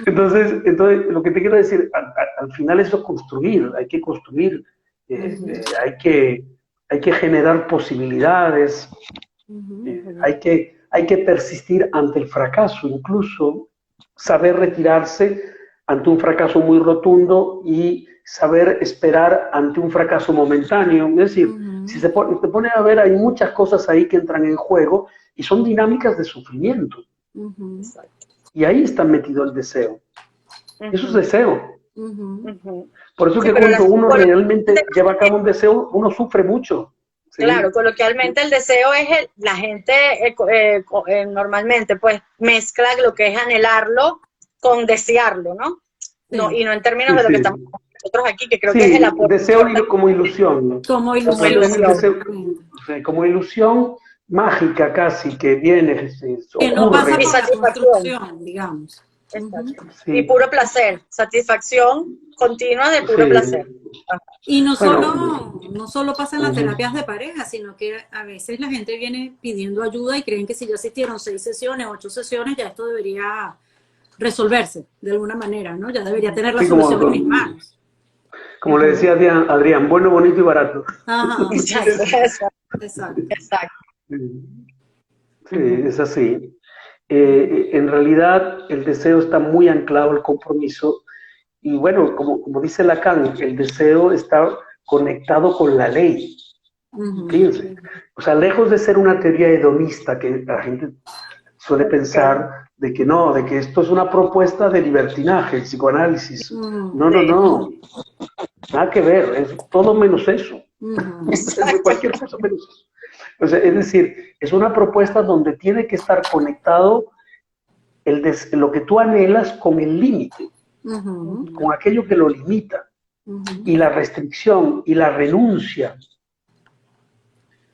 Speaker 3: Entonces, lo que te quiero decir, al final eso es construir, hay que construir, eh,
Speaker 2: Ujú.
Speaker 3: eh, hay, que, hay que generar posibilidades,
Speaker 2: Ujú.
Speaker 3: hay que persistir ante el fracaso, incluso saber retirarse ante un fracaso muy rotundo y saber esperar ante un fracaso momentáneo. Es decir, si
Speaker 2: Ujú.
Speaker 3: te pone a ver, hay muchas cosas ahí que entran en juego y son dinámicas de sufrimiento.
Speaker 2: Ujú.
Speaker 1: Exacto.
Speaker 3: Y ahí está metido el deseo. Eso es
Speaker 1: Ujú,
Speaker 3: deseo.
Speaker 2: Ujú.
Speaker 1: ujú.
Speaker 3: Por eso
Speaker 1: Sí,
Speaker 3: que
Speaker 1: pero
Speaker 3: cuando uno realmente lleva a cabo un deseo, uno sufre mucho.
Speaker 1: claro,
Speaker 3: ¿Sí?
Speaker 1: coloquialmente el deseo es la gente normalmente pues mezcla lo que es anhelarlo con desearlo, ¿no? No,
Speaker 2: Sí.
Speaker 1: y no en términos
Speaker 3: Sí,
Speaker 1: de lo que estamos
Speaker 3: sí.
Speaker 1: nosotros aquí, que creo que es el
Speaker 3: Sí,
Speaker 1: apoyo
Speaker 3: deseo como ilusión, ¿no?
Speaker 2: Como
Speaker 3: O
Speaker 1: como
Speaker 3: sea,
Speaker 2: ilusión,
Speaker 3: ten el
Speaker 1: ilusión.
Speaker 3: deseo,
Speaker 2: exactamente.
Speaker 3: o sea, como ilusión mágica casi, que viene,
Speaker 2: Que no pasa
Speaker 3: ocurre.
Speaker 1: Y
Speaker 2: por la
Speaker 1: satisfacción.
Speaker 2: construcción, digamos.
Speaker 1: Exacto.
Speaker 3: Sí.
Speaker 1: Y puro placer, satisfacción continua de puro
Speaker 3: Sí.
Speaker 1: placer.
Speaker 2: Y no
Speaker 3: Bueno,
Speaker 2: solo pasa en las
Speaker 3: ujú.
Speaker 2: terapias de pareja, sino que a veces la gente viene pidiendo ayuda y creen que si ya asistieron 6 sesiones, 8 sesiones, ya esto debería resolverse de alguna manera, ¿no? Ya debería tener la
Speaker 3: Sí,
Speaker 2: solución en mis manos.
Speaker 3: como le decía Adrián, bueno, bonito y barato.
Speaker 2: Ajá,
Speaker 1: Exacto,
Speaker 2: exacto.
Speaker 1: exacto.
Speaker 3: Sí, es así. En realidad, el deseo está muy anclado al compromiso y bueno, como dice Lacan, el deseo está conectado con la ley. Fíjense, o sea, lejos de ser una teoría hedonista que la gente suele pensar de que no, de que esto es una propuesta de libertinaje, el psicoanálisis. No, no, no, nada que ver, es todo menos eso. Es cualquier cosa menos eso. O sea, es decir, es una propuesta donde tiene que estar conectado lo que tú anhelas con el límite, con aquello que lo limita, y la restricción y la renuncia.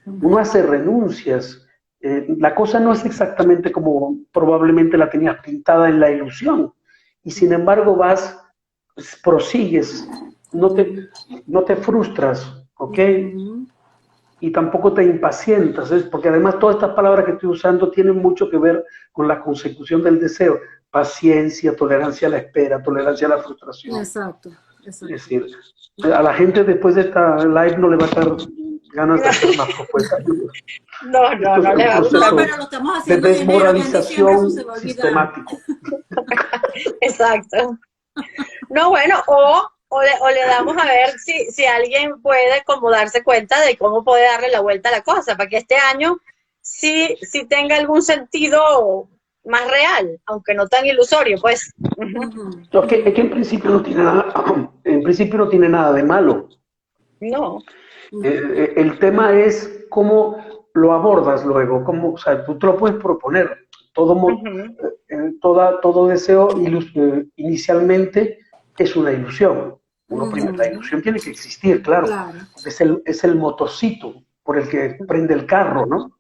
Speaker 3: Uno hace renuncias. La cosa no es exactamente como probablemente la tenías pintada en la ilusión, y sin embargo prosigues, no te frustras, ¿ok? Y tampoco te impacientas, ¿eh? Porque además todas estas palabras que estoy usando tienen mucho que ver con la consecución del deseo. Paciencia, tolerancia a la espera, tolerancia a la frustración.
Speaker 2: Exacto.
Speaker 3: Es decir, a la gente después de esta live no le va a dar ganas de hacer más propuestas.
Speaker 1: No
Speaker 3: Esto es
Speaker 1: le
Speaker 3: un
Speaker 1: va a
Speaker 2: No,
Speaker 1: gustar.
Speaker 2: pero lo estamos
Speaker 3: de
Speaker 2: haciendo en enero, ya en diciembre eso se
Speaker 3: desmoralización
Speaker 2: va a olvidar.
Speaker 3: sistemático.
Speaker 1: Exacto. No, bueno, o le damos a ver si alguien puede como darse cuenta de cómo puede darle la vuelta a la cosa, para que este año sí tenga algún sentido más real, aunque no tan ilusorio, pues.
Speaker 3: No, es que en principio no tiene nada, en principio no tiene nada de malo.
Speaker 1: No.
Speaker 3: El tema es cómo lo abordas luego, o sea, tú te lo puedes proponer. Todo deseo inicialmente es una ilusión. La ilusión tiene que existir, claro. Es el motorcito por el que prende el carro, ¿no?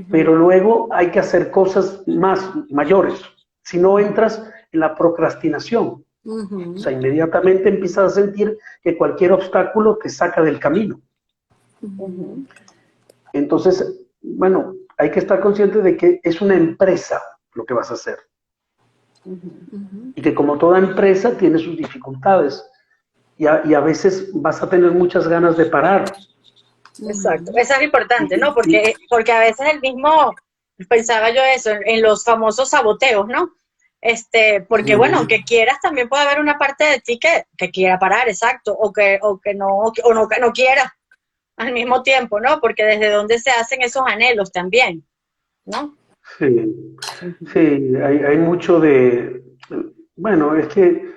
Speaker 3: Pero luego hay que hacer cosas mayores. Si no entras en la procrastinación, o sea, inmediatamente empiezas a sentir que cualquier obstáculo te saca del camino. Entonces, bueno, hay que estar consciente de que es una empresa lo que vas a hacer. Y que como toda empresa tiene sus dificultades. Y a veces vas a tener muchas ganas de parar.
Speaker 1: Exacto, eso es importante, ¿no? Porque a veces pensaba yo eso, en los famosos saboteos, ¿no? Porque bueno, aunque quieras, también puede haber una parte de ti que quiera parar, exacto, o que no quiera al mismo tiempo, ¿no? Porque desde dónde se hacen esos anhelos también, ¿no?
Speaker 3: Sí, sí, hay mucho de... Bueno, es que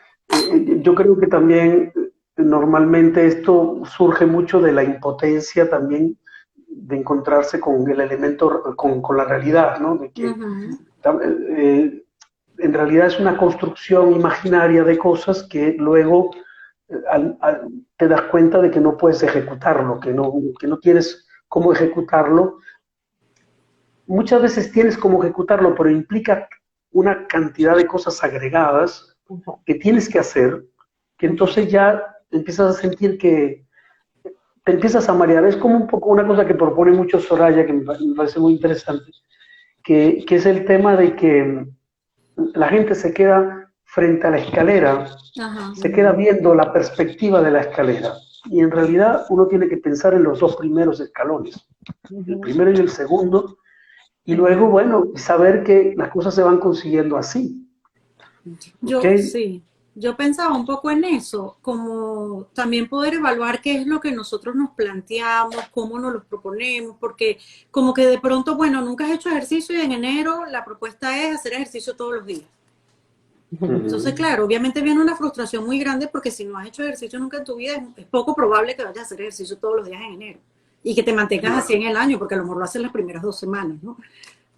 Speaker 3: yo creo que también normalmente esto surge mucho de la impotencia también de encontrarse con el elemento, con la realidad, ¿no? De que en realidad es una construcción imaginaria de cosas que luego te das cuenta de que no puedes ejecutarlo, que no tienes cómo ejecutarlo. Muchas veces tienes cómo ejecutarlo, pero implica una cantidad de cosas agregadas que tienes que hacer, que entonces ya empiezas a sentir que te empiezas a marear. Es como un poco una cosa que propone mucho Soraya, que me parece muy interesante, que es el tema de que la gente se queda frente a la escalera, se queda viendo la perspectiva de la escalera. Y en realidad uno tiene que pensar en los dos primeros escalones, el primero y el segundo, y luego, bueno, saber que las cosas se van consiguiendo así.
Speaker 2: Sí, yo pensaba un poco en eso, como también poder evaluar qué es lo que nosotros nos planteamos, cómo nos lo proponemos, porque como que de pronto, bueno, nunca has hecho ejercicio y en enero la propuesta es hacer ejercicio todos los días. Entonces, claro, obviamente viene una frustración muy grande porque si no has hecho ejercicio nunca en tu vida, es poco probable que vayas a hacer ejercicio todos los días en enero y que te mantengas así en el año, porque a lo mejor lo haces las primeras 2 semanas, ¿no?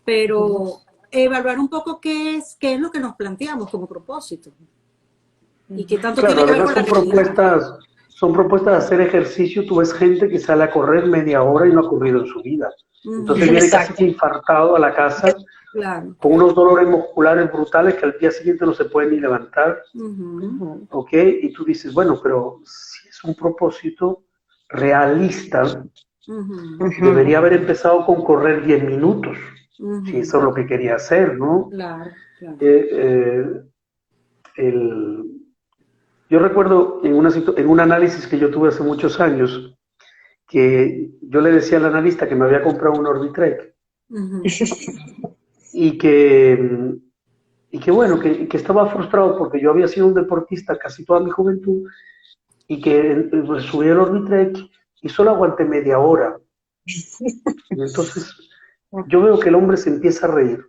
Speaker 2: Pero evaluar un poco qué es lo que nos planteamos como propósito y qué tanto tiene que ver con la realidad.
Speaker 3: son propuestas de hacer ejercicio. Tú ves gente que sale a correr media hora y no ha corrido en su vida. Entonces viene casi que infartado a la casa,
Speaker 2: claro,
Speaker 3: con unos dolores musculares brutales que al día siguiente no se puede ni levantar. ¿Ok? Y tú dices, bueno, pero si es un propósito realista, debería haber empezado con correr 10 minutos, si eso es lo que quería hacer, ¿no?
Speaker 2: Claro, claro.
Speaker 3: Yo recuerdo en un análisis que yo tuve hace muchos años, que yo le decía al analista que me había comprado un Orbitrek y que bueno, que estaba frustrado porque yo había sido un deportista casi toda mi juventud y que pues, subí el Orbitrek y solo aguanté media hora. Y entonces yo veo que el hombre se empieza a reír.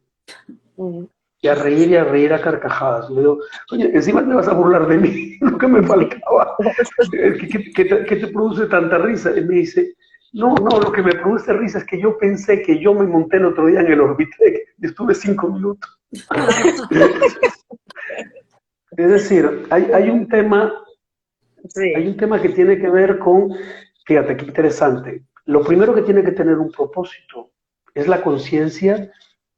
Speaker 3: Y a reír y a reír a carcajadas. Le digo, oye, encima te vas a burlar de mí, lo que me faltaba. ¿Qué te produce tanta risa? Y me dice, no, lo que me produce risa es que yo pensé que yo me monté el otro día en el Orbitrek y estuve 5 minutos. Es decir, hay un tema que tiene que ver con, fíjate qué interesante, lo primero que tiene que tener un propósito es la conciencia,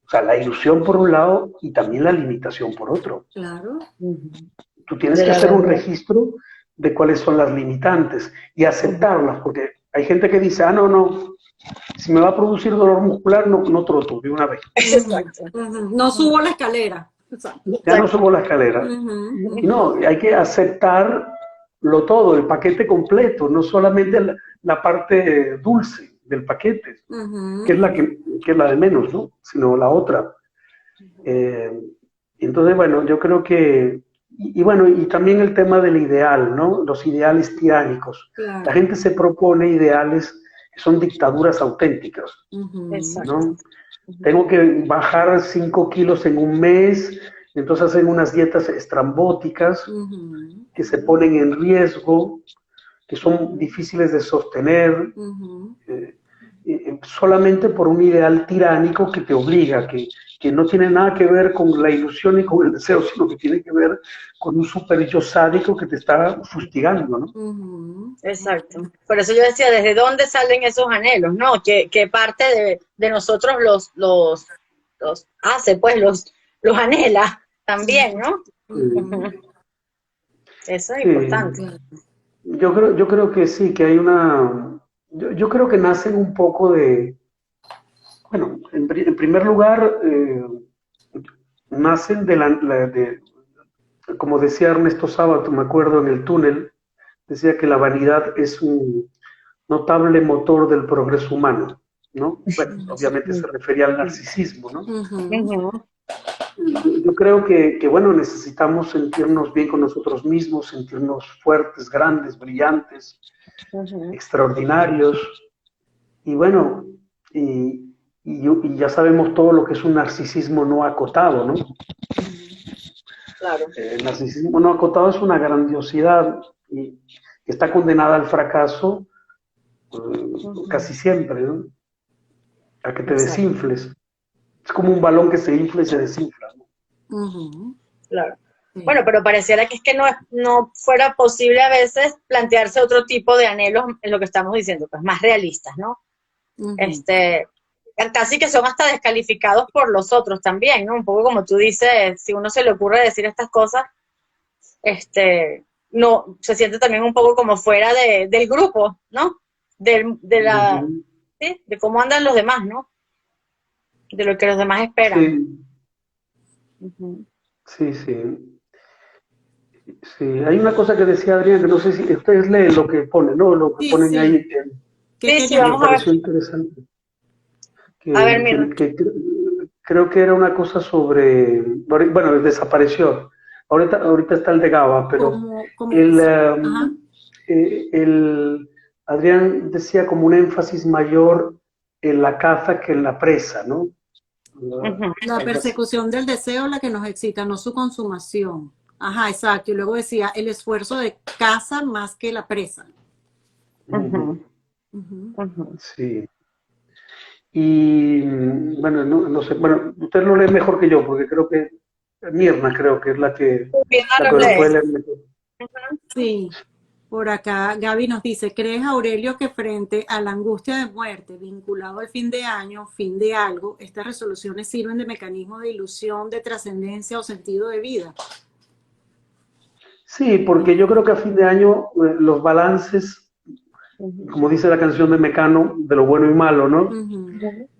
Speaker 3: o sea, la ilusión por un lado y también la limitación por otro.
Speaker 2: Claro.
Speaker 3: Tú tienes que hacer un registro de cuáles son las limitantes y aceptarlas, porque hay gente que dice, no, si me va a producir dolor muscular, no troto de una vez.
Speaker 2: Exacto. No subo la escalera.
Speaker 3: Ya no subo la escalera. No, hay que aceptarlo todo, el paquete completo, no solamente la parte dulce del paquete, que es la de menos, ¿no? Sino la otra. Entonces, bueno, yo creo que, y también el tema del ideal, ¿no? Los ideales tiránicos. Claro. La gente se propone ideales que son dictaduras auténticas, ¿no? Tengo que bajar 5 kilos en un mes, entonces hacen unas dietas estrambóticas que se ponen en riesgo, que son difíciles de sostener, solamente por un ideal tiránico que te obliga, que no tiene nada que ver con la ilusión y con el deseo, sino que tiene que ver con un super yo sádico que te está fustigando, ¿no?
Speaker 1: Exacto. Por eso yo decía, ¿desde dónde salen esos anhelos? ¿No? ¿Qué parte de nosotros los hace, pues, los anhela también, ¿no? Eso es importante.
Speaker 3: Yo creo que sí, que hay una... Yo creo que nacen un poco de... Bueno, en primer lugar, nacen de como decía Ernesto Sábato, me acuerdo en el túnel, decía que la vanidad es un notable motor del progreso humano, ¿no? Bueno, obviamente se refería al narcisismo, ¿no? Yo creo que, bueno, necesitamos sentirnos bien con nosotros mismos, sentirnos fuertes, grandes, brillantes, extraordinarios, y bueno, y ya sabemos todo lo que es un narcisismo no acotado, ¿no?
Speaker 1: Claro.
Speaker 3: El narcisismo no acotado es una grandiosidad y está condenada al fracaso casi siempre, ¿no? A que te desinfles. Es como un balón que se infla y se desinfla, ¿no?
Speaker 1: Claro. Bueno, pero pareciera que es que no fuera posible a veces plantearse otro tipo de anhelos en lo que estamos diciendo, pues más realistas, ¿no? Casi que son hasta descalificados por los otros también, ¿no? Un poco como tú dices, si uno se le ocurre decir estas cosas, no, se siente también un poco como fuera del grupo, ¿no? ¿sí? De cómo andan los demás, ¿no? De lo que los demás esperan.
Speaker 3: Sí. Sí, hay una cosa que decía Adrián, que no sé si ustedes leen lo que ponen, ¿no? Lo que ponen ahí.
Speaker 1: Sí, vamos a ver.
Speaker 3: Me pareció interesante.
Speaker 1: A ver, mira.
Speaker 3: Creo que era una cosa sobre, bueno, desapareció. Ahorita está el de Gaba, pero Adrián decía como un énfasis mayor en la caza que en la presa, ¿no?
Speaker 2: La persecución del deseo, la que nos excita, no su consumación. Ajá, exacto. Y luego decía el esfuerzo de caza más que la presa.
Speaker 3: Sí. Y bueno, no sé, bueno, usted lo lee mejor que yo, porque creo que Mirna creo que es la que lo puede leer mejor.
Speaker 2: Sí. Por acá Gaby nos dice, ¿crees, Aurelio, que frente a la angustia de muerte vinculado al fin de año, fin de algo, estas resoluciones sirven de mecanismo de ilusión, de trascendencia o sentido de vida?
Speaker 3: Sí, porque yo creo que a fin de año los balances, como dice la canción de Mecano, de lo bueno y malo, ¿no?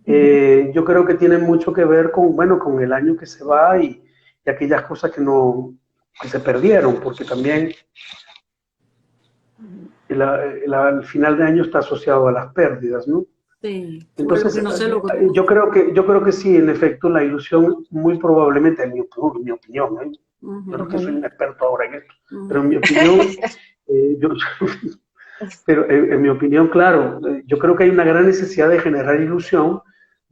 Speaker 3: Yo creo que tienen mucho que ver con, bueno, con el año que se va y aquellas cosas que se perdieron, porque también el final de año está asociado a las pérdidas, ¿no?
Speaker 2: Sí,
Speaker 3: entonces
Speaker 2: que no se logró.
Speaker 3: yo creo que sí, en efecto, la ilusión muy probablemente, en mi opinión, ¿eh? Yo creo que soy un experto ahora en esto, pero en mi opinión, pero en mi opinión, claro, yo creo que hay una gran necesidad de generar ilusión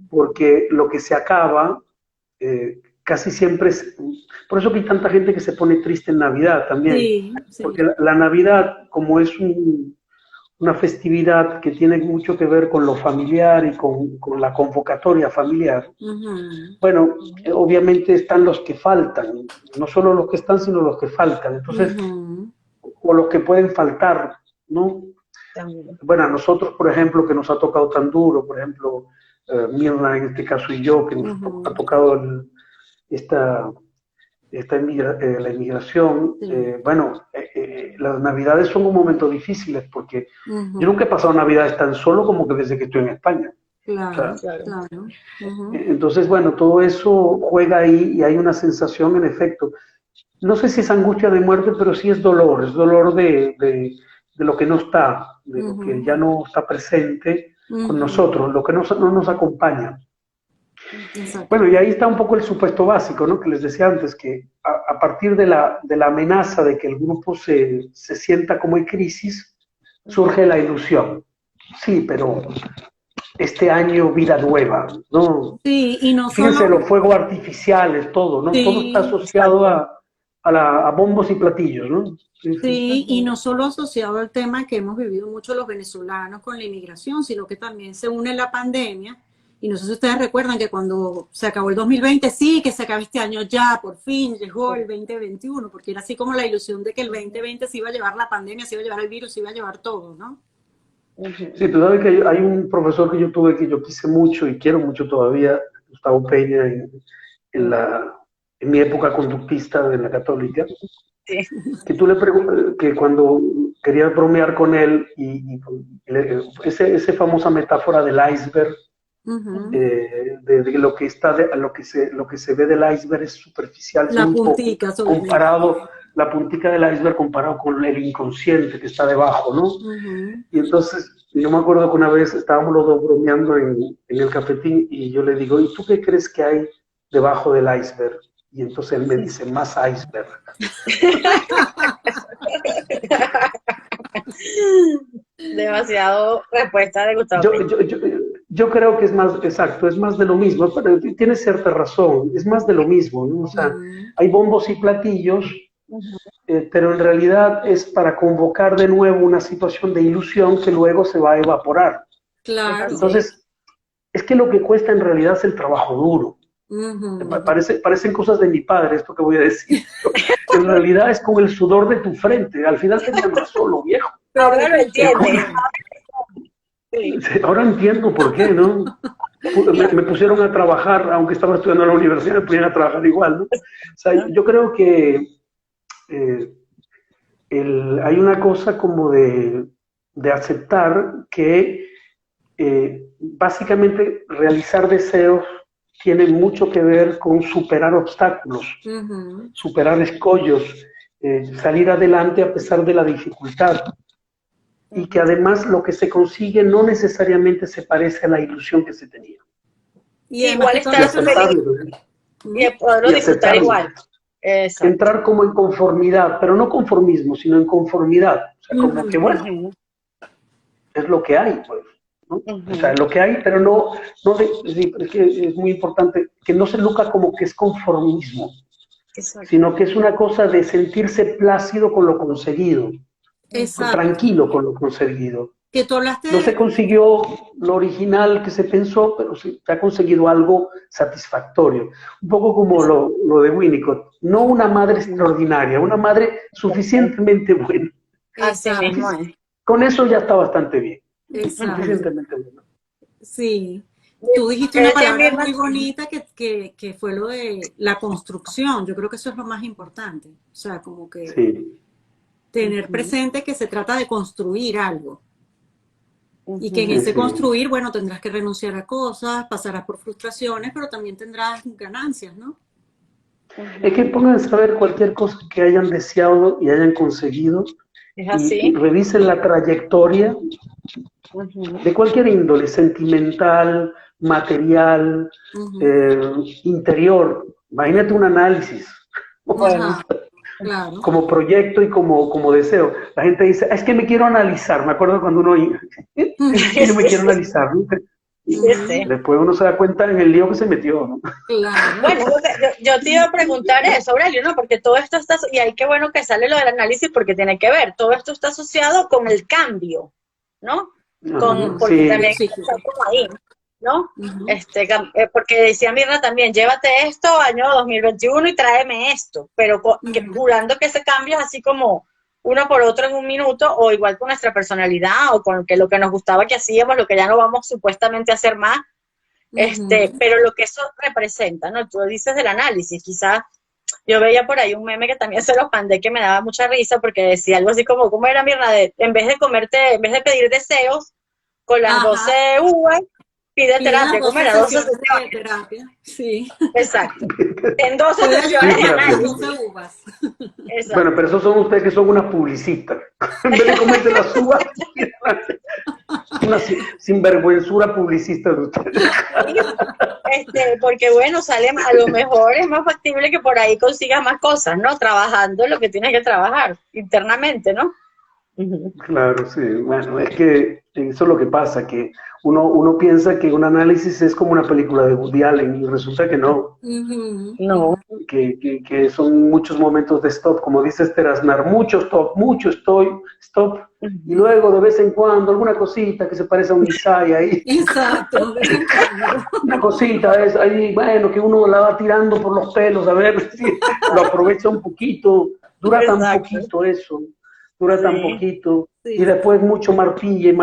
Speaker 3: porque lo que se acaba casi siempre es, por eso que hay tanta gente que se pone triste en Navidad también,
Speaker 2: sí.
Speaker 3: Porque la Navidad, como es una festividad que tiene mucho que ver con lo familiar y con la convocatoria familiar, bueno, obviamente están los que faltan, no solo los que están, sino los que faltan, entonces, o los que pueden faltar, ¿no? Bueno, a nosotros, por ejemplo, que nos ha tocado tan duro, por ejemplo, Mirna en este caso y yo, que nos ha tocado la inmigración, bueno, las navidades son un momento difíciles porque yo nunca he pasado navidades tan solo como que desde que estoy en España.
Speaker 2: Claro, claro.
Speaker 3: Entonces, bueno, todo eso juega ahí y hay una sensación en efecto. No sé si es angustia de muerte, pero sí es dolor de lo que no está, de lo que ya no está presente con nosotros, lo que no nos acompaña. Exacto. Bueno, y ahí está un poco el supuesto básico, ¿no? Que les decía antes, que a partir de la amenaza de que el grupo se sienta como en crisis, surge la ilusión. Sí, pero este año vida nueva, ¿no?
Speaker 2: Sí, y no
Speaker 3: Fíjense,
Speaker 2: solo...
Speaker 3: los fuegos artificiales, todo, ¿no? Sí, todo está asociado a bombos y platillos, ¿no?
Speaker 2: Sí, y no solo asociado al tema que hemos vivido mucho los venezolanos con la inmigración, sino que también se une la pandemia. Y no sé si ustedes recuerdan que cuando se acabó el 2020, sí, que se acaba este año ya, por fin llegó el 2021, porque era así como la ilusión de que el 2020 se iba a llevar la pandemia, se iba a llevar el virus, se iba a llevar todo, ¿no?
Speaker 3: Sí, tú sabes que hay un profesor que yo tuve que yo quise mucho y quiero mucho todavía, Gustavo Peña, en mi época conductista de la Católica, que tú le preguntas, que cuando querías bromear con él, esa famosa metáfora del iceberg, de lo que está lo que se ve del iceberg es superficial,
Speaker 2: la puntica,
Speaker 3: comparado, la puntica del iceberg comparado con el inconsciente que está debajo, ¿no? Y entonces yo me acuerdo que una vez estábamos los dos bromeando en el cafetín y yo le digo, ¿y tú qué crees que hay debajo del iceberg? Y entonces él me dice, más iceberg.
Speaker 1: Demasiado respuesta de Gustavo.
Speaker 3: Yo creo que es más, exacto, es más de lo mismo, pero tiene cierta razón, es más de lo mismo, ¿no? O sea, hay bombos y platillos, pero en realidad es para convocar de nuevo una situación de ilusión que luego se va a evaporar.
Speaker 2: Claro.
Speaker 3: Entonces, es que lo que cuesta en realidad es el trabajo duro. Parecen cosas de mi padre, esto que voy a decir. En realidad es con el sudor de tu frente, al final te llamas solo, viejo.
Speaker 1: Ahora lo entiendes.
Speaker 3: Ahora entiendo por qué, ¿no? Me pusieron a trabajar, aunque estaba estudiando en la universidad, me pusieron a trabajar igual, ¿no? O sea, yo creo que hay una cosa como de aceptar que básicamente realizar deseos tiene mucho que ver con superar obstáculos, superar escollos, salir adelante a pesar de la dificultad. Y que además lo que se consigue no necesariamente se parece a la ilusión que se tenía.
Speaker 1: Y igual estar feliz. Y poderlo disfrutar igual. Exacto.
Speaker 3: Entrar como en conformidad, pero no conformismo, sino en conformidad. O sea, como que bueno, es lo que hay, pues. ¿no? O sea, lo que hay, pero no es que es muy importante que no se luzca como que es conformismo, sino que es una cosa de sentirse plácido con lo conseguido. Exacto. Tranquilo con lo conseguido.
Speaker 2: Que tú hablaste
Speaker 3: no se consiguió lo original que se pensó, pero se ha conseguido algo satisfactorio. Un poco como lo de Winnicott. No una madre extraordinaria, una madre suficientemente buena.
Speaker 1: Así mismo es.
Speaker 3: Con eso ya está bastante bien.
Speaker 2: Exacto.
Speaker 3: Suficientemente bueno.
Speaker 2: Sí. Tú dijiste una palabra muy bonita que fue lo de la construcción. Yo creo que eso es lo más importante. O sea, como que
Speaker 3: Sí.
Speaker 2: tener presente que se trata de construir algo. Y que en
Speaker 3: Sí,
Speaker 2: ese
Speaker 3: sí.
Speaker 2: construir, bueno, tendrás que renunciar a cosas, pasarás por frustraciones, pero también tendrás ganancias, ¿no?
Speaker 3: Es que pónganse a ver cualquier cosa que hayan deseado y hayan conseguido
Speaker 1: Es
Speaker 3: y
Speaker 1: así.
Speaker 3: revisen la trayectoria de cualquier índole, sentimental, material, interior. Imagínate un análisis.
Speaker 2: Ajá, claro.
Speaker 3: Como proyecto y como deseo. La gente dice, es que me quiero analizar. Me acuerdo cuando uno, es que yo me quiero analizar, ¿no? Y después uno se da cuenta en el lío que se metió, ¿no?
Speaker 2: Claro.
Speaker 1: Bueno, yo te iba a preguntar eso, Aurelio, ¿no? Porque todo esto está, y ahí qué bueno que sale lo del análisis porque tiene que ver, todo esto está asociado con el cambio, ¿no? Porque
Speaker 3: Sí.
Speaker 1: también
Speaker 2: Sí.
Speaker 1: está como ahí, ¿no? Porque decía Mirna también, llévate esto año 2021 y tráeme esto, pero jurando que ese cambio es así como uno por otro en un minuto, o igual con nuestra personalidad, o con que lo que nos gustaba que hacíamos, lo que ya no vamos supuestamente a hacer más, pero lo que eso representa, ¿no? Tú dices del análisis, quizás yo veía por ahí un meme que también se los mandé que me daba mucha risa porque decía algo así como, ¿cómo era, Mirna? En vez de pedir deseos con las 12 uvas, pide terapia, ¿cómo era? 12 sesiones.
Speaker 2: De terapia, sí.
Speaker 1: Exacto. En 12 sesiones de análisis.
Speaker 2: 12 uvas.
Speaker 1: Exacto.
Speaker 3: Bueno, pero esos son ustedes que son unas publicistas. En vez de comerse las uvas, una sinvergüenzura publicista de ustedes.
Speaker 1: Porque bueno, sale, a lo mejor es más factible que por ahí consigas más cosas, ¿no? Trabajando lo que tienes que trabajar internamente, ¿no?
Speaker 3: Claro, sí. Bueno, es que eso es lo que pasa, que uno piensa que un análisis es como una película de Woody Allen y resulta que no.
Speaker 1: No.
Speaker 3: Que son muchos momentos de stop, como dice Esther Aznar, mucho stop, y luego de vez en cuando alguna cosita que se parece a un Isai ahí.
Speaker 2: Exacto.
Speaker 3: Una cosita es ahí, bueno, que uno la va tirando por los pelos, a ver si lo aprovecha un poquito, dura tan poquito eso. Dura tan poquito, y después mucho martille.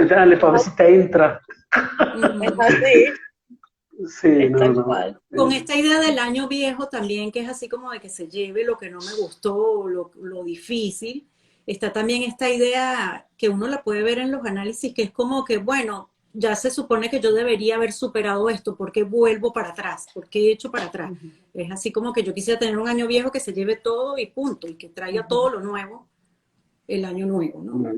Speaker 3: Dale, pavecita, entra.
Speaker 1: Es así.
Speaker 3: Sí, no.
Speaker 2: Con esta idea del año viejo también, que es así como de que se lleve lo que no me gustó, lo difícil, está también esta idea que uno la puede ver en los análisis, que es como que, bueno, ya se supone que yo debería haber superado esto, ¿por qué vuelvo para atrás? ¿Por qué he hecho para atrás? Es así como que yo quisiera tener un año viejo que se lleve todo y punto, y que traiga todo lo nuevo el año nuevo, ¿no?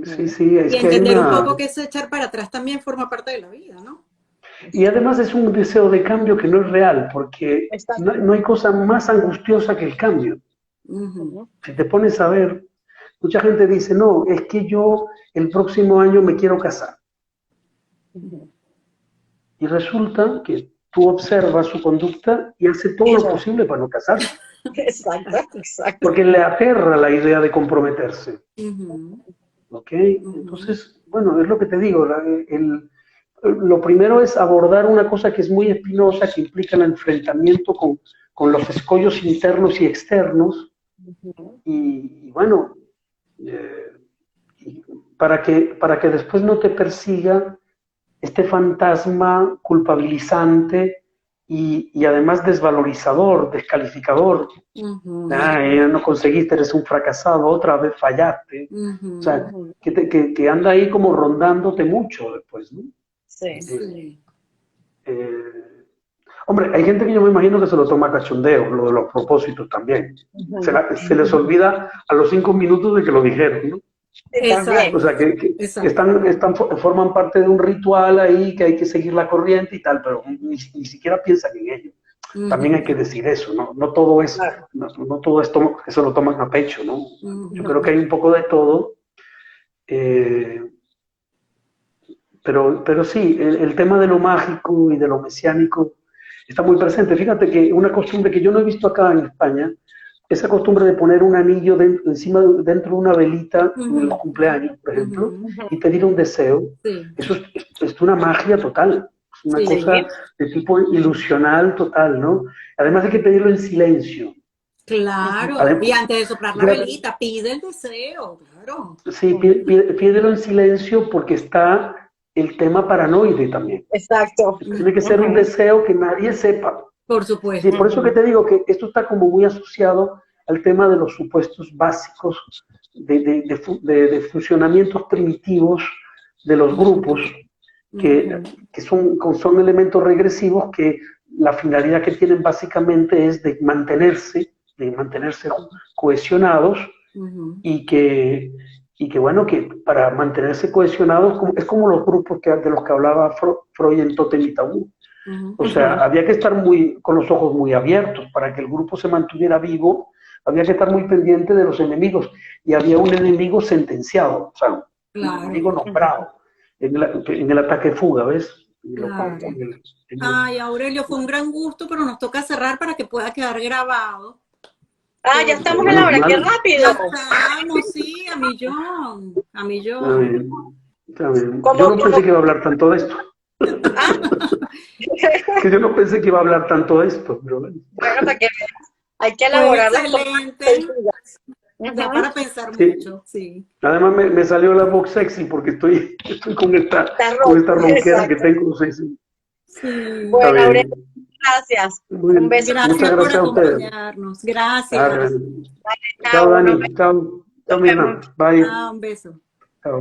Speaker 3: Sí, es
Speaker 2: y
Speaker 3: que
Speaker 2: entender un poco que ese echar para atrás también forma parte de la vida, ¿no?
Speaker 3: Y además es un deseo de cambio que no es real, porque no hay cosa más angustiosa que el cambio. Si te pones a ver, mucha gente dice, no, es que yo el próximo año me quiero casar. Y resulta que tú observas su conducta y hace todo lo posible para no casarse.
Speaker 1: Exacto.
Speaker 3: Porque le aterra la idea de comprometerse. ¿Ok? Entonces, bueno, es lo que te digo, lo primero es abordar una cosa que es muy espinosa, que implica el enfrentamiento con los escollos internos y externos. Y bueno, para que después no te persiga este fantasma culpabilizante y además desvalorizador, descalificador. No conseguiste, eres un fracasado, otra vez fallaste. O sea, que anda ahí como rondándote mucho después, ¿no?
Speaker 1: Sí.
Speaker 3: Hombre, hay gente que yo me imagino que se lo toma cachondeo, lo de los propósitos también. Se les olvida a los 5 minutos de que lo dijeron, ¿no?
Speaker 1: Exacto.
Speaker 3: O sea, que forman parte de un ritual ahí, que hay que seguir la corriente y tal, pero ni siquiera piensan en ello. También hay que decir eso, ¿no? No todo es, no todo esto que se lo toman a pecho, ¿no? Yo creo que hay un poco de todo. Pero sí, el tema de lo mágico y de lo mesiánico está muy presente. Fíjate que una costumbre que yo no he visto acá en España, esa costumbre de poner un anillo dentro de una velita en el cumpleaños, por ejemplo, y pedir un deseo, eso es una magia total, es una cosa de tipo ilusional total, ¿no? Además hay que pedirlo en silencio.
Speaker 2: Claro,
Speaker 3: Además,
Speaker 2: y antes de soplar la velita, pide el deseo, claro.
Speaker 3: sí, pídelo en silencio porque está el tema paranoide también.
Speaker 1: Exacto.
Speaker 3: Tiene que ser un deseo que nadie sepa.
Speaker 2: Por
Speaker 3: Sí,
Speaker 2: supuesto.
Speaker 3: por eso que te digo que esto está como muy asociado al tema de los supuestos básicos de funcionamientos primitivos de los grupos, que son elementos regresivos que la finalidad que tienen básicamente es de mantenerse cohesionados y que bueno, que para mantenerse cohesionados es como los grupos de los que hablaba Freud en Tótem y Tabú. O sea, había que estar con los ojos muy abiertos para que el grupo se mantuviera vivo, había que estar muy pendiente de los enemigos y había un enemigo sentenciado, o sea, un enemigo nombrado en el ataque-fuga, ¿ves?
Speaker 2: Claro. Ay, Aurelio, fue un gran gusto, pero nos toca cerrar para que pueda quedar grabado.
Speaker 1: Ya estamos en la hora, qué rápido.
Speaker 2: Ya estamos, sí, a millón.
Speaker 3: Está bien. Yo no pensé que iba a hablar tanto de esto. Que yo no pensé que iba a hablar tanto de esto. Pero bueno,
Speaker 1: para que hay que elaborar las
Speaker 2: cosas. Da para pensar mucho, sí.
Speaker 3: Además me salió la voz sexy porque estoy con esta ronquera que tengo. Sí.
Speaker 1: Bueno, Aurelio, gracias.
Speaker 3: Un
Speaker 1: beso.
Speaker 3: Muchas gracias a ustedes.
Speaker 2: Acompañarnos. Gracias.
Speaker 3: Chao, Dani. Chao, Mirna. Bye.
Speaker 2: Un beso.
Speaker 3: Chao.